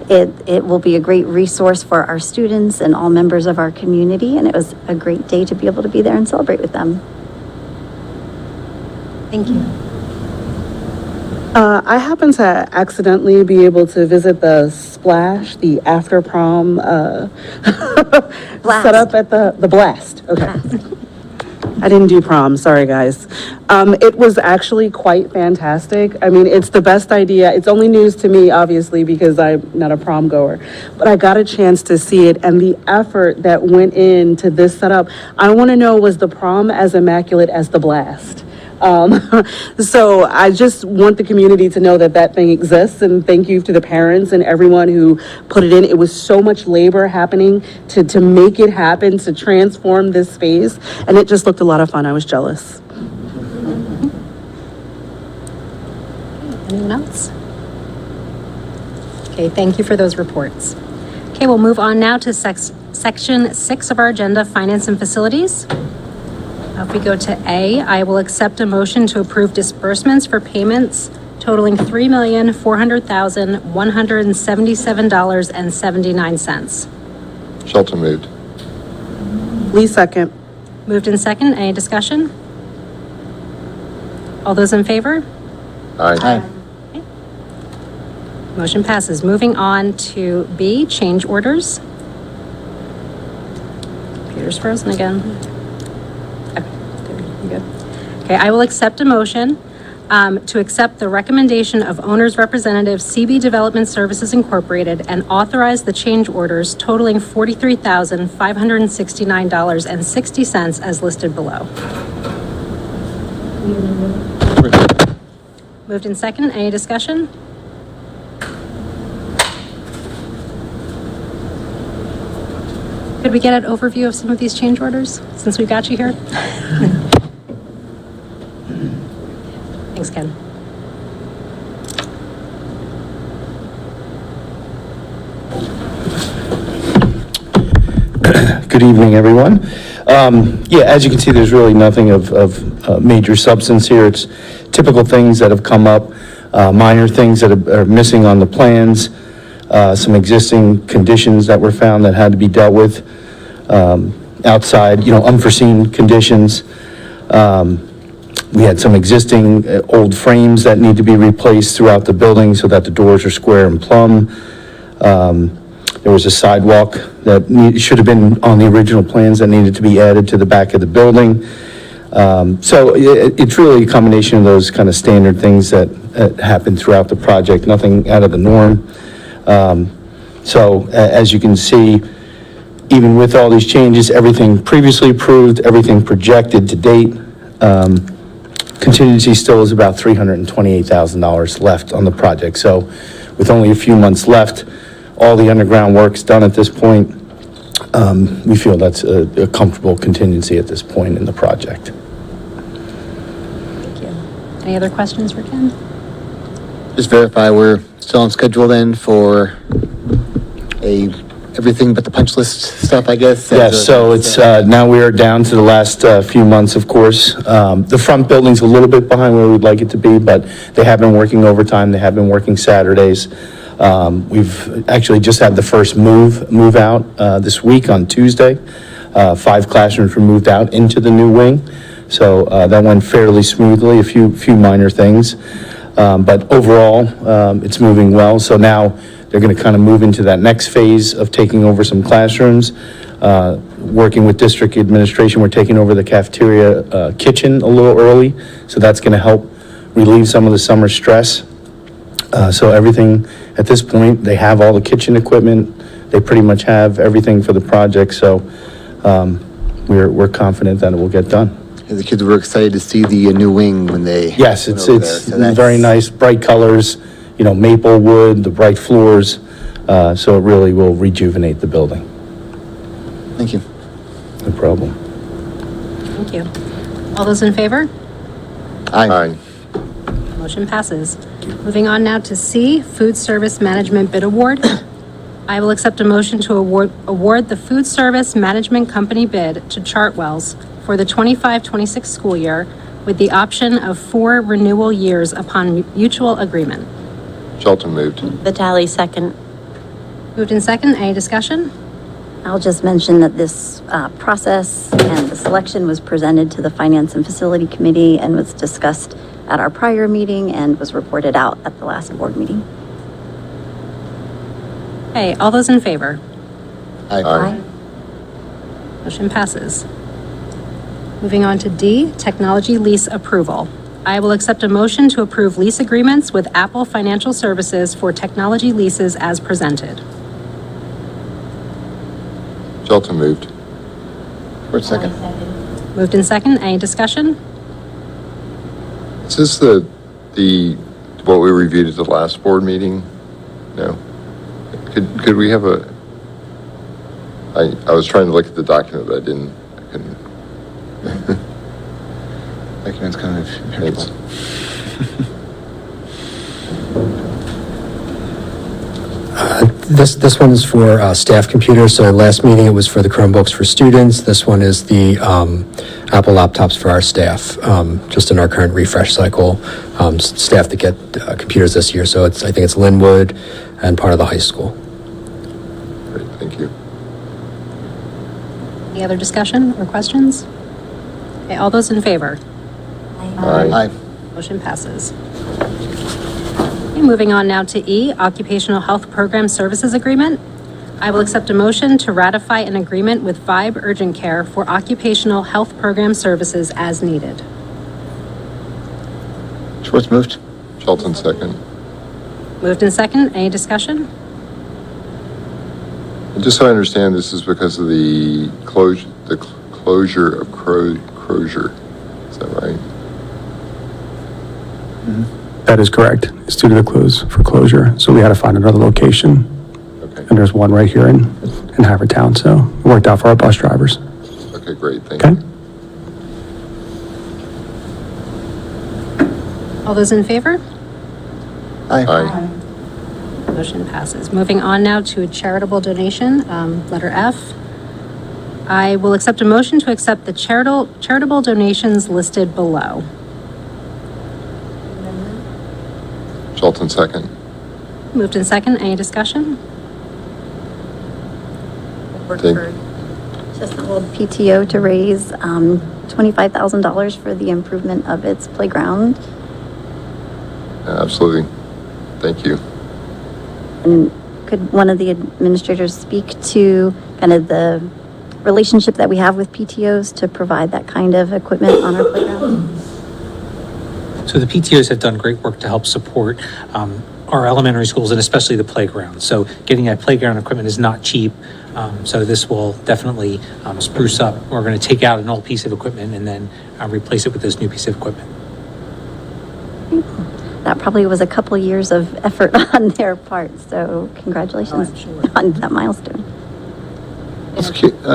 It will be a great resource for our students and all members of our community, and it was a great day to be able to be there and celebrate with them. Thank you. I happened to accidentally be able to visit the Splash, the after prom Blast. set up at the Blast. Okay. I didn't do prom, sorry guys. It was actually quite fantastic. I mean, it's the best idea. It's only news to me, obviously, because I'm not a prom goer. But I got a chance to see it, and the effort that went into this setup, I want to know, was the prom as immaculate as the blast? So I just want the community to know that that thing exists, and thank you to the parents and everyone who put it in. It was so much labor happening to make it happen, to transform this space, and it just looked a lot of fun. I was jealous. Anyone else? Okay, thank you for those reports. Okay, we'll move on now to section 6 of our agenda, Finance and Facilities. If we go to A, I will accept a motion to approve disbursements for payments totaling $3,400,177.79. Shelton moved. Lease second. Moved in second. Any discussion? All those in favor? Aye. Motion passes. Moving on to B, change orders. Computer's frozen again. Okay, I will accept a motion to accept the recommendation of Owner's Representative CB Development Services Incorporated and authorize the change orders totaling $43,569.60 as listed below. Moved in second. Any discussion? Could we get an overview of some of these change orders since we've got you here? Thanks, Ken. Good evening, everyone. Yeah, as you can see, there's really nothing of major substance here. It's typical things that have come up, minor things that are missing on the plans, some existing conditions that were found that had to be dealt with outside, unforeseen conditions. We had some existing old frames that need to be replaced throughout the building so that the doors are square and plumb. There was a sidewalk that should have been on the original plans that needed to be added to the back of the building. So it's really a combination of those kind of standard things that happen throughout the project, nothing out of the norm. So as you can see, even with all these changes, everything previously approved, everything projected to date, contingency still is about $328,000 left on the project. So with only a few months left, all the underground work's done at this point. We feel that's a comfortable contingency at this point in the project. Thank you. Any other questions for Ken? Just verify we're still on schedule then for everything but the punch list stuff, I guess? Yes, so it's, now we are down to the last few months, of course. The front building's a little bit behind where we'd like it to be, but they have been working overtime, they have been working Saturdays. We've actually just had the first move out this week on Tuesday. 5 classrooms were moved out into the new wing, so that went fairly smoothly, a few minor things. But overall, it's moving well, so now they're going to kind of move into that next phase of taking over some classrooms. Working with district administration, we're taking over the cafeteria kitchen a little early, so that's going to help relieve some of the summer stress. So everything at this point, they have all the kitchen equipment. They pretty much have everything for the project, so we're confident that it will get done. And the kids were excited to see the new wing when they Yes, went it's over there, so that's very nice, bright colors, maple wood, the bright floors, so it really will rejuvenate the building. Thank you. No problem. Thank you. All those in favor? Aye. Motion passes. Moving on now to C, Food Service Management Bid Award. I will accept a motion to award the Food Service Management Company bid to Chartwells for the 25-26 school year with the option of 4 renewal years upon mutual agreement. Shelton moved. Vitale second. Moved in second. Any discussion? I'll just mention that this process and the selection was presented to the Finance and Facility Committee and was discussed at our prior meeting and was reported out at the last board meeting. Okay, all those in favor? Aye. Motion passes. Moving on to D, technology lease approval. I will accept a motion to approve lease agreements with Apple Financial Services for technology leases as presented. Shelton moved. For a second. Moved in second. Any discussion? Is this what we reviewed at the last board meeting? No. Could we have I was trying to look at the document, but I couldn't. Document's kind of Thanks. This one is for staff computers. So last meeting it was for the Chromebooks for students. This one is the Apple laptops for our staff, just in our current refresh cycle. Staff that get computers this year. So I think it's Linwood and part of the high school. Great, thank you. Any other discussion or questions? Okay, all those in favor? Aye. Motion passes. Okay, moving on now to E, Occupational Health Program Services Agreement. I will accept a motion to ratify an agreement with Vibe Urgent Care for occupational health program services as needed. Schwartz moved. Shelton second. Moved in second. Any discussion? And just so I understand, this is because of the closure of Crozier. Is that right? That is correct. It's due to the closure. So we had to find another location. Okay. And there's one right here in Havertown. So it worked out for our bus drivers. Okay, great. Thank Okay. you. All those in favor? Aye. Motion passes. Moving on now to a charitable donation, letter F. I will accept a motion to accept the charitable donations listed below. Shelton second. Moved in second. Any discussion? Worked Thank- for Chestnut Old PTO to raise $25,000 for the improvement of its playground. Absolutely. Thank you. And could one of the administrators speak to kind of the relationship that we have with PTOs to provide that kind of equipment on our playground? So the PTOs have done great work to help support our elementary schools and especially the playground. So getting that playground equipment is not cheap. So this will definitely spruce up. We're going to take out an old piece of equipment and then replace it with this new piece of equipment. That probably was a couple years of effort on their part, so congratulations on that milestone. I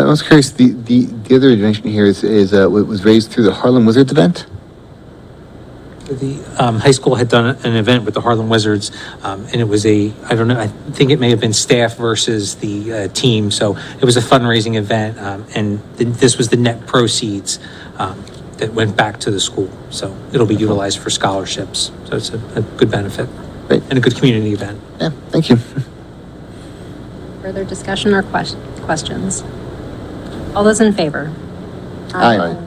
was curious, the other dimension here is was raised through the Harlem Wizards event? The high school had done an event with the Harlem Wizards, and it was I don't know, I think it may have been staff versus the team. So it was a fundraising event, and this was the net proceeds that went back to the school. So it'll be utilized for scholarships. So it's a good benefit. Great. And a good community event. Yeah, thank you. Further discussion or questions? All those in favor? Aye.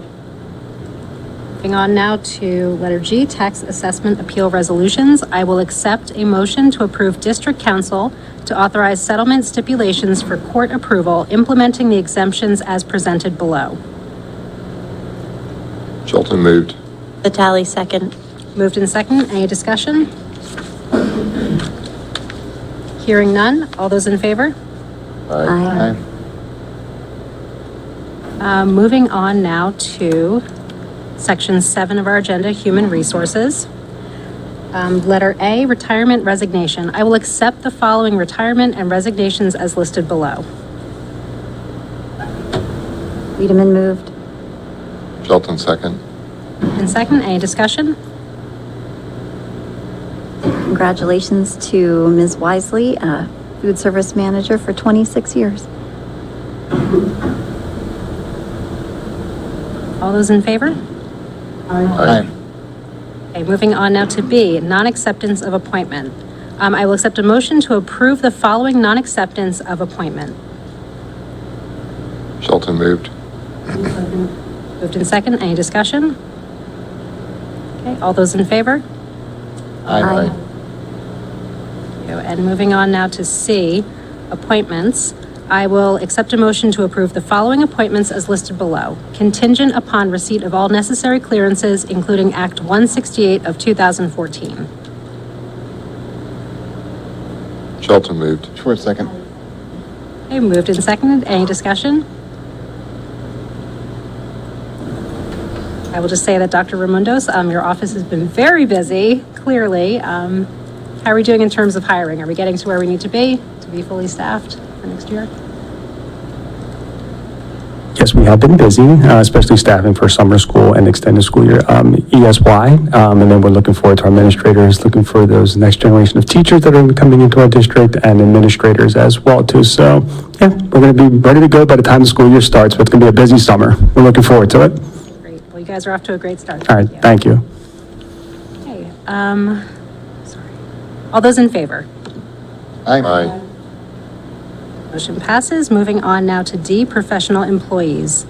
Moving on now to letter G, tax assessment appeal resolutions. I will accept a motion to approve district council to authorize settlement stipulations for court approval, implementing the exemptions as presented below. Shelton moved. Vitale, second. Moved in second. Any discussion? Hearing none. All those in favor? Aye. Moving on now to section 7 of our agenda, human resources. Letter A, retirement resignation. I will accept the following retirement and resignations as listed below. Wiedemann moved. Shelton second. In second, any discussion? Congratulations to Ms. Wisely, food service manager for 26 years. All those in favor? Aye. Okay, moving on now to B, non-acceptance of appointment. I will accept a motion to approve the following non-acceptance of appointment. Shelton moved. Moved in second, any discussion? Okay, all those in favor? Aye. And moving on now to C, appointments. I will accept a motion to approve the following appointments as listed below, contingent upon receipt of all necessary clearances, including Act 168 of 2014. Shelton moved. Schwartz, second. Okay, moved and seconded. Any discussion? I will just say that Dr. Raimundos, your office has been very busy, clearly. How are we doing in terms of hiring? Are we getting to where we need to be fully staffed for next year? Yes, we have been busy, especially staffing for summer school and extended school year, ESY. And then we're looking forward to our administrators, looking for those next generation of teachers that are coming into our district and administrators as well too. So yeah, we're going to be ready to go by the time the school year starts, but it's going to be a busy summer. We're looking forward to it. Great. Well, you guys are off to a great start. All right, thank you. Okay, sorry. All those in favor? Aye. Motion passes. Moving on now to D, professional employees.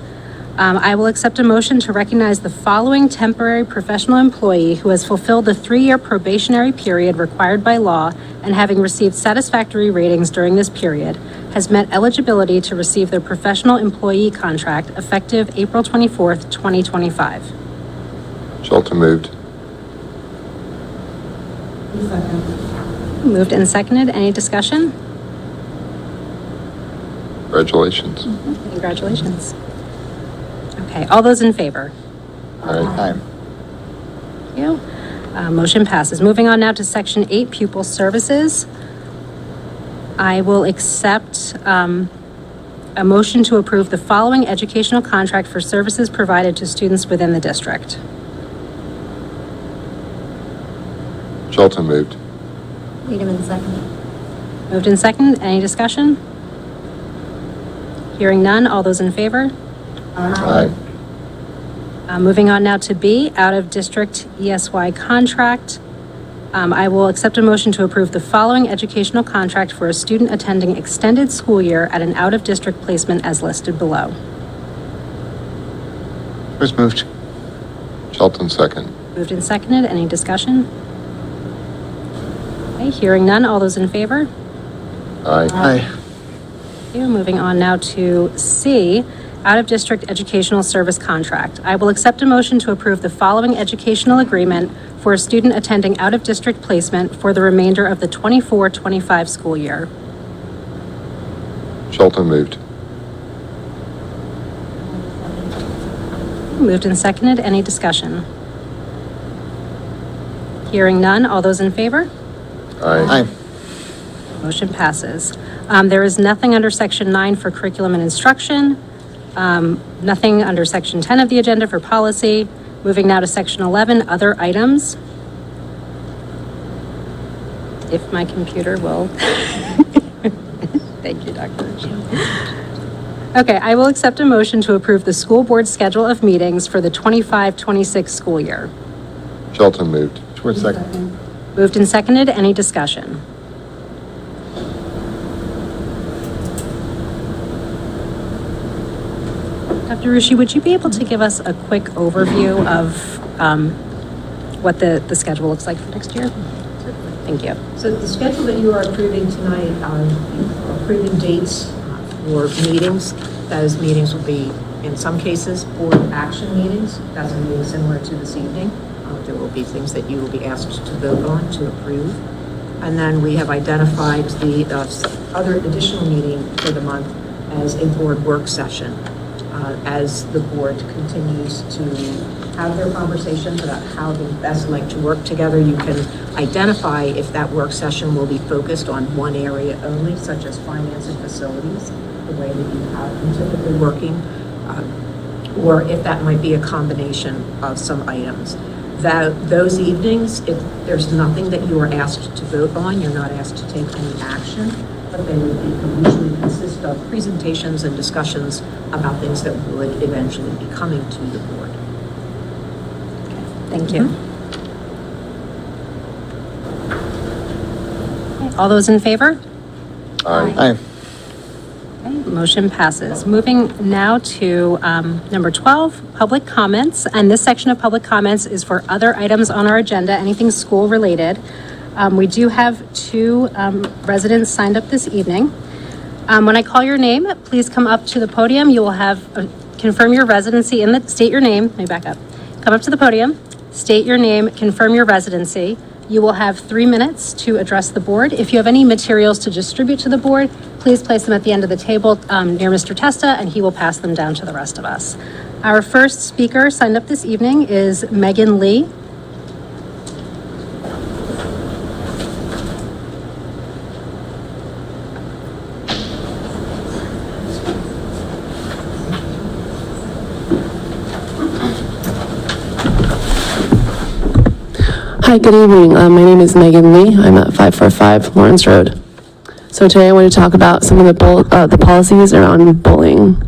I will accept a motion to recognize the following temporary professional employee who has fulfilled the 3-year probationary period required by law and having received satisfactory ratings during this period, has met eligibility to receive their professional employee contract effective April 24th, 2025. Shelton moved. Moved and seconded. Any discussion? Congratulations. Congratulations. Okay, all those in favor? Aye. Thank you. Motion passes. Moving on now to Section 8, Pupil Services. I will accept a motion to approve the following educational contract for services provided to students within the district. Shelton moved. Wiedemann, second. Moved and seconded. Any discussion? Hearing none. All those in favor? Aye. Moving on now to B, out-of-district ESY contract. I will accept a motion to approve the following educational contract for a student attending extended school year at an out-of-district placement as listed below. First moved. Shelton second. Moved and seconded. Any discussion? Okay, hearing none. All those in favor? Aye. Aye. Thank you. Moving on now to C, out-of-district educational service contract. I will accept a motion to approve the following educational agreement for a student attending out-of-district placement for the remainder of the 24-25 school year. Shelton moved. Moved and seconded. Any discussion? Hearing none. All those in favor? Aye. Motion passes. There is nothing under Section 9 for curriculum and instruction. Nothing under Section 10 of the agenda for policy. Moving now to Section 11, other items. If my computer will. Thank you, Dr. Ritchie. Okay, I will accept a motion to approve the school board schedule of meetings for the 25-26 school year. Shelton moved. Schwartz, second. Moved and seconded. Any discussion? Dr. Rushi, would you be able to give us a quick overview of what the schedule looks like for next year? Thank you. So the schedule that you are approving tonight, approving dates for meetings, those meetings will be, in some cases, board action meetings. That's a meeting similar to this evening. There will be things that you will be asked to vote on, to approve. And then we have identified the other additional meeting for the month as a board work session. As the board continues to have their conversations about how they best like to work together, you can identify if that work session will be focused on one area only, such as finance and facilities, the way that you have been typically working, or if that might be a combination of some items. Those evenings, if there's nothing that you are asked to vote on, you're not asked to take any action, but they would usually consist of presentations and discussions about things that would eventually be coming to the board. Thank you. Okay, all those in favor? Aye. Aye. Okay, motion passes. Moving now to number 12, public comments. And this section of public comments is for other items on our agenda, anything school related. We do have 2 residents signed up this evening. When I call your name, please come up to the podium. You will have, confirm your residency state your name. Let me back up. Come up to the podium, state your name, confirm your residency. You will have 3 minutes to address the board. If you have any materials to distribute to the board, please place them at the end of the table near Mr. Testa, and he will pass them down to the rest of us. Our first speaker signed up this evening is Megan Lee. Hi, good evening. My name is Megan Lee. I'm at 545 Lawrence Road. So today I want to talk about some of the policies around bullying.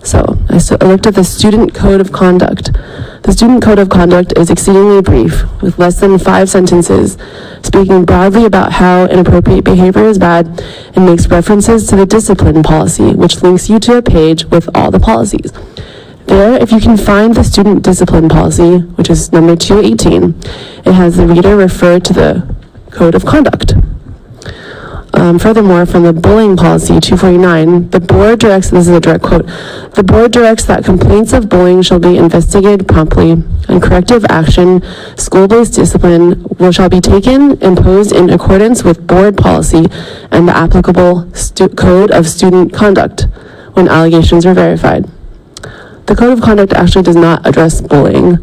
So I looked at the Student Code of Conduct. The Student Code of Conduct is exceedingly brief, with less than 5 sentences, speaking broadly about how inappropriate behavior is bad, and makes references to the discipline policy, which links you to a page with all the policies. There, if you can find the student discipline policy, which is number 218, it has the reader refer to the Code of Conduct. Furthermore, from the bullying policy 249, the board directs, this is a direct quote, the board directs that complaints of bullying shall be investigated promptly and corrective action, school-based discipline shall be taken, imposed in accordance with board policy and the applicable Code of Student Conduct when allegations are verified. The Code of Conduct actually does not address bullying.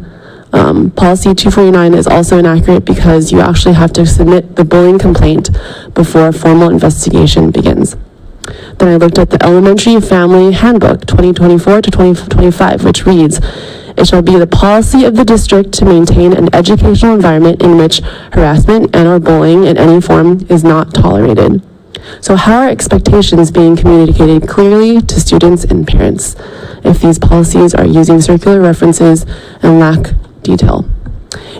Policy 249 is also inaccurate because you actually have to submit the bullying complaint before a formal investigation begins. Then I looked at the Elementary Family Handbook 2024 to 2025, which reads, it shall be the policy of the district to maintain an educational environment in which harassment and or bullying in any form is not tolerated. So how are expectations being communicated clearly to students and parents if these policies are using circular references and lack detail?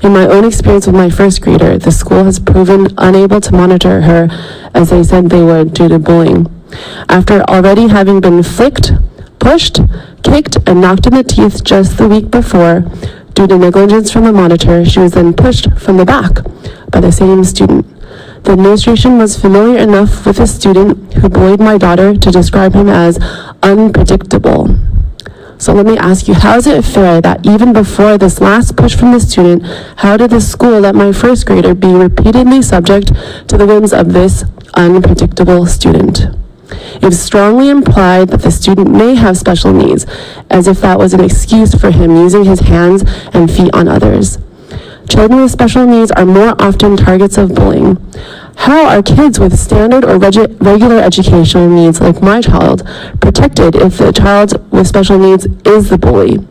In my own experience with my first grader, the school has proven unable to monitor her as they said they would due to bullying. After already having been flicked, pushed, kicked, and knocked in the teeth just the week before, due to negligence from the monitor, she was then pushed from the back by the same student. The administration was familiar enough with a student who bullied my daughter to describe him as unpredictable. So let me ask you, how is it fair that even before this last push from the student, how did the school let my first grader be repeatedly subject to the whims of this unpredictable student? It was strongly implied that the student may have special needs, as if that was an excuse for him using his hands and feet on others. Children with special needs are more often targets of bullying. How are kids with standard or regular educational needs, like my child, protected if the child with special needs is the bully?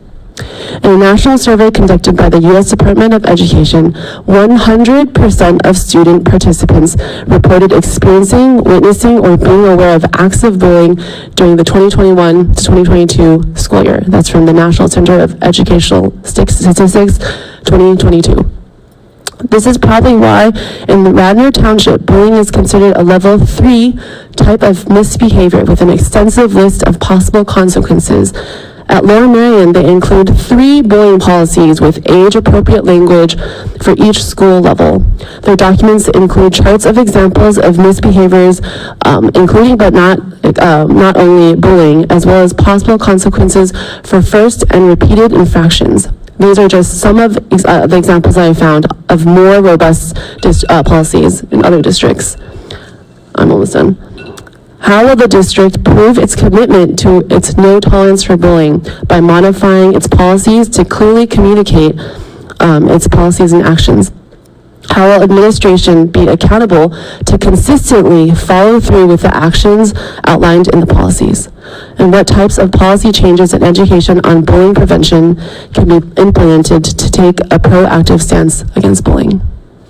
In a national survey conducted by the U.S. Department of Education, 100% of student participants reported experiencing, witnessing, or being aware of acts of bullying during the 2021 to 2022 school year. That's from the National Center of Educational Statistics, 2022. This is probably why in the Radnor Township, bullying is considered a level 3 type of misbehavior with an extensive list of possible consequences. At Lower Merion, they include 3 bullying policies with age-appropriate language for each school level. Their documents include charts of examples of misbehaviors, including but not only bullying, as well as possible consequences for first and repeated infractions. These are just some of the examples I found of more robust policies in other districts. I'm almost done. How will the district prove its commitment to its no tolerance for bullying? By modifying its policies to clearly communicate its policies and actions. How will administration be accountable to consistently follow through with the actions outlined in the policies? And what types of policy changes in education on bullying prevention can be implemented to take a proactive stance against bullying?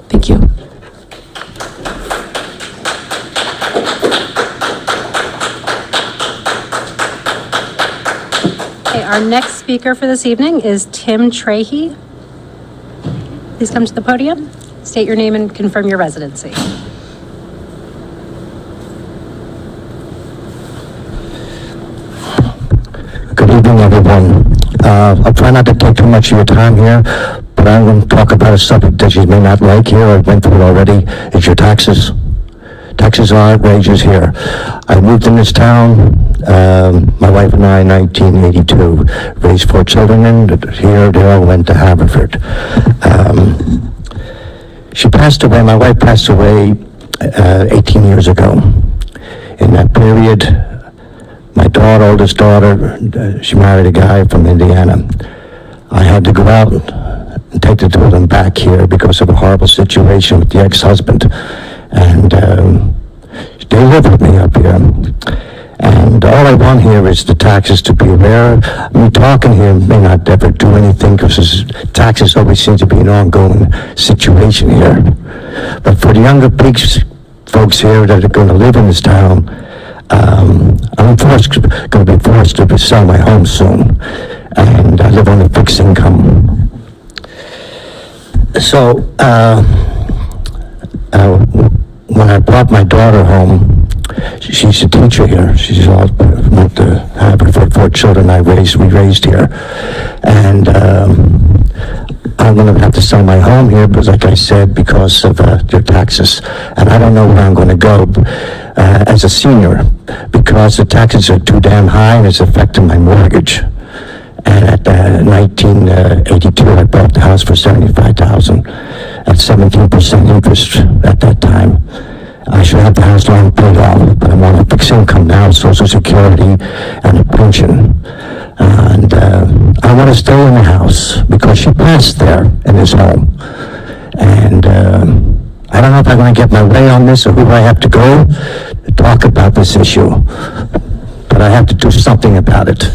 Thank you. Okay, our next speaker for this evening is Tim Trahey. Please come to the podium, state your name and confirm your residency. Good evening, everyone. I'll try not to take too much of your time here, but I'm going to talk about a subject that you may not like here. I went through it already. It's your taxes. Taxes are outrageous here. I moved in this town, my wife and I, in 1982. Raised 4 children in here. They all went to Haverford. She passed away, my wife passed away 18 years ago. In that period, my daughter, oldest daughter, she married a guy from Indiana. I had to go out and take the two of them back here because of a horrible situation with the ex-husband. And they live with me up here. And all I want here is the taxes to be aware. Me talking here may not ever do anything because taxes always seem to be an ongoing situation here. But for the younger folks here that are going to live in this town, I'm going to be forced to sell my home soon. And I live on a fixed income. So, when I brought my daughter home, she's a teacher here. She's all went to Haverford, 4 children we raised here. And I'm going to have to sell my home here, but like I said, because of their taxes. And I don't know where I'm going to go as a senior, because the taxes are too damn high and it's affecting my mortgage. And at 1982, I bought the house for $75,000 at 17% interest at that time. I should have the house loan paid off, but I'm on a fixed income now, Social Security and a pension. And I want to stay in the house because she passed there in this home. And I don't know if I'm going to get my way on this or who I have to go to talk about this issue, but I have to do something about it.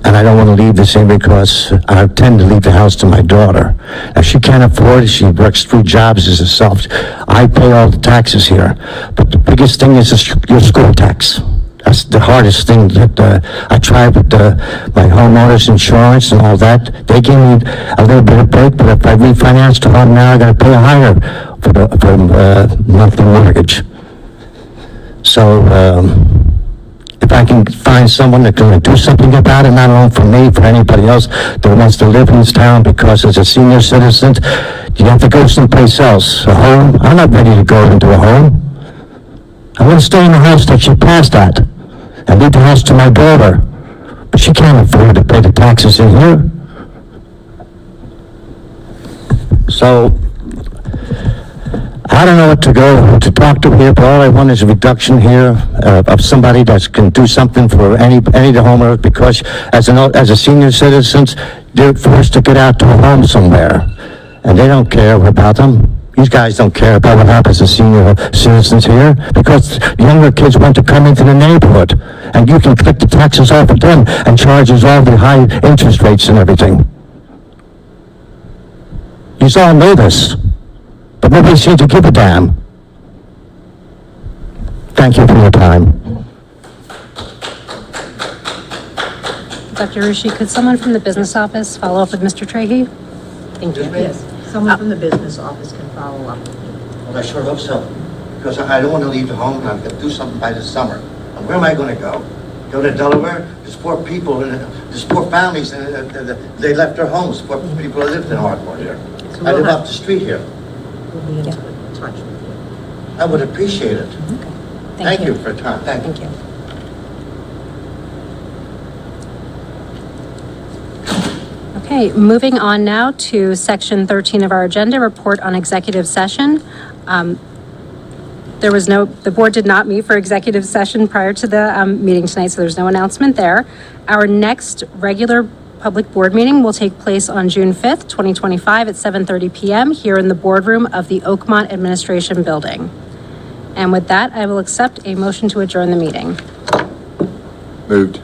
And I don't want to leave this in because I tend to leave the house to my daughter. Now, she can't afford it. She works 3 jobs as herself. I pay all the taxes here. But the biggest thing is your school tax. That's the hardest thing that I tried with my homeowner's insurance and all that. They gave me a little bit of break, but if I refinance the home now, I got to pay higher for the monthly mortgage. So, if I can find someone that's going to do something about it, not only for me, for anybody else that wants to live in this town, because as a senior citizen, you have to go someplace else. A home? I'm not ready to go into a home. I want to stay in the house that she passed at and leave the house to my daughter. But she can't afford to pay the taxes in here. So, I don't know what to go to talk to here, but all I want is a reduction here of somebody that can do something for any of the homeowners, because as a senior citizen, they're forced to get out to a home somewhere, and they don't care about them. These guys don't care about what happens to senior citizens here, because younger kids want to come into the neighborhood, and you can click the taxes off of them and charges all the high interest rates and everything. You all know this. But nobody seems to give a damn. Thank you for your time. Dr. Rushi, could someone from the business office follow up with Mr. Trahey? Thank you. Yes, someone from the business office can follow up. Well, I sure hope so, because I don't want to leave the home, and I've got to do something by this summer. And where am I going to go? Go to Delaware? There's 4 people, and there's 4 families, and they left their homes. 4 people that lived in Ardmore here. So I live off the street here. We'll be in touch with you. I would appreciate it. Okay. Thank you for your time. Thank you. Okay, moving on now to section 13 of our agenda, report on executive session. The board did not meet for executive session prior to the meeting tonight, so there's no announcement there. Our next regular public board meeting will take place on June 5th, 2025 at 7:30 p.m. here in the boardroom of the Oakmont Administration Building. And with that, I will accept a motion to adjourn the meeting. Moved.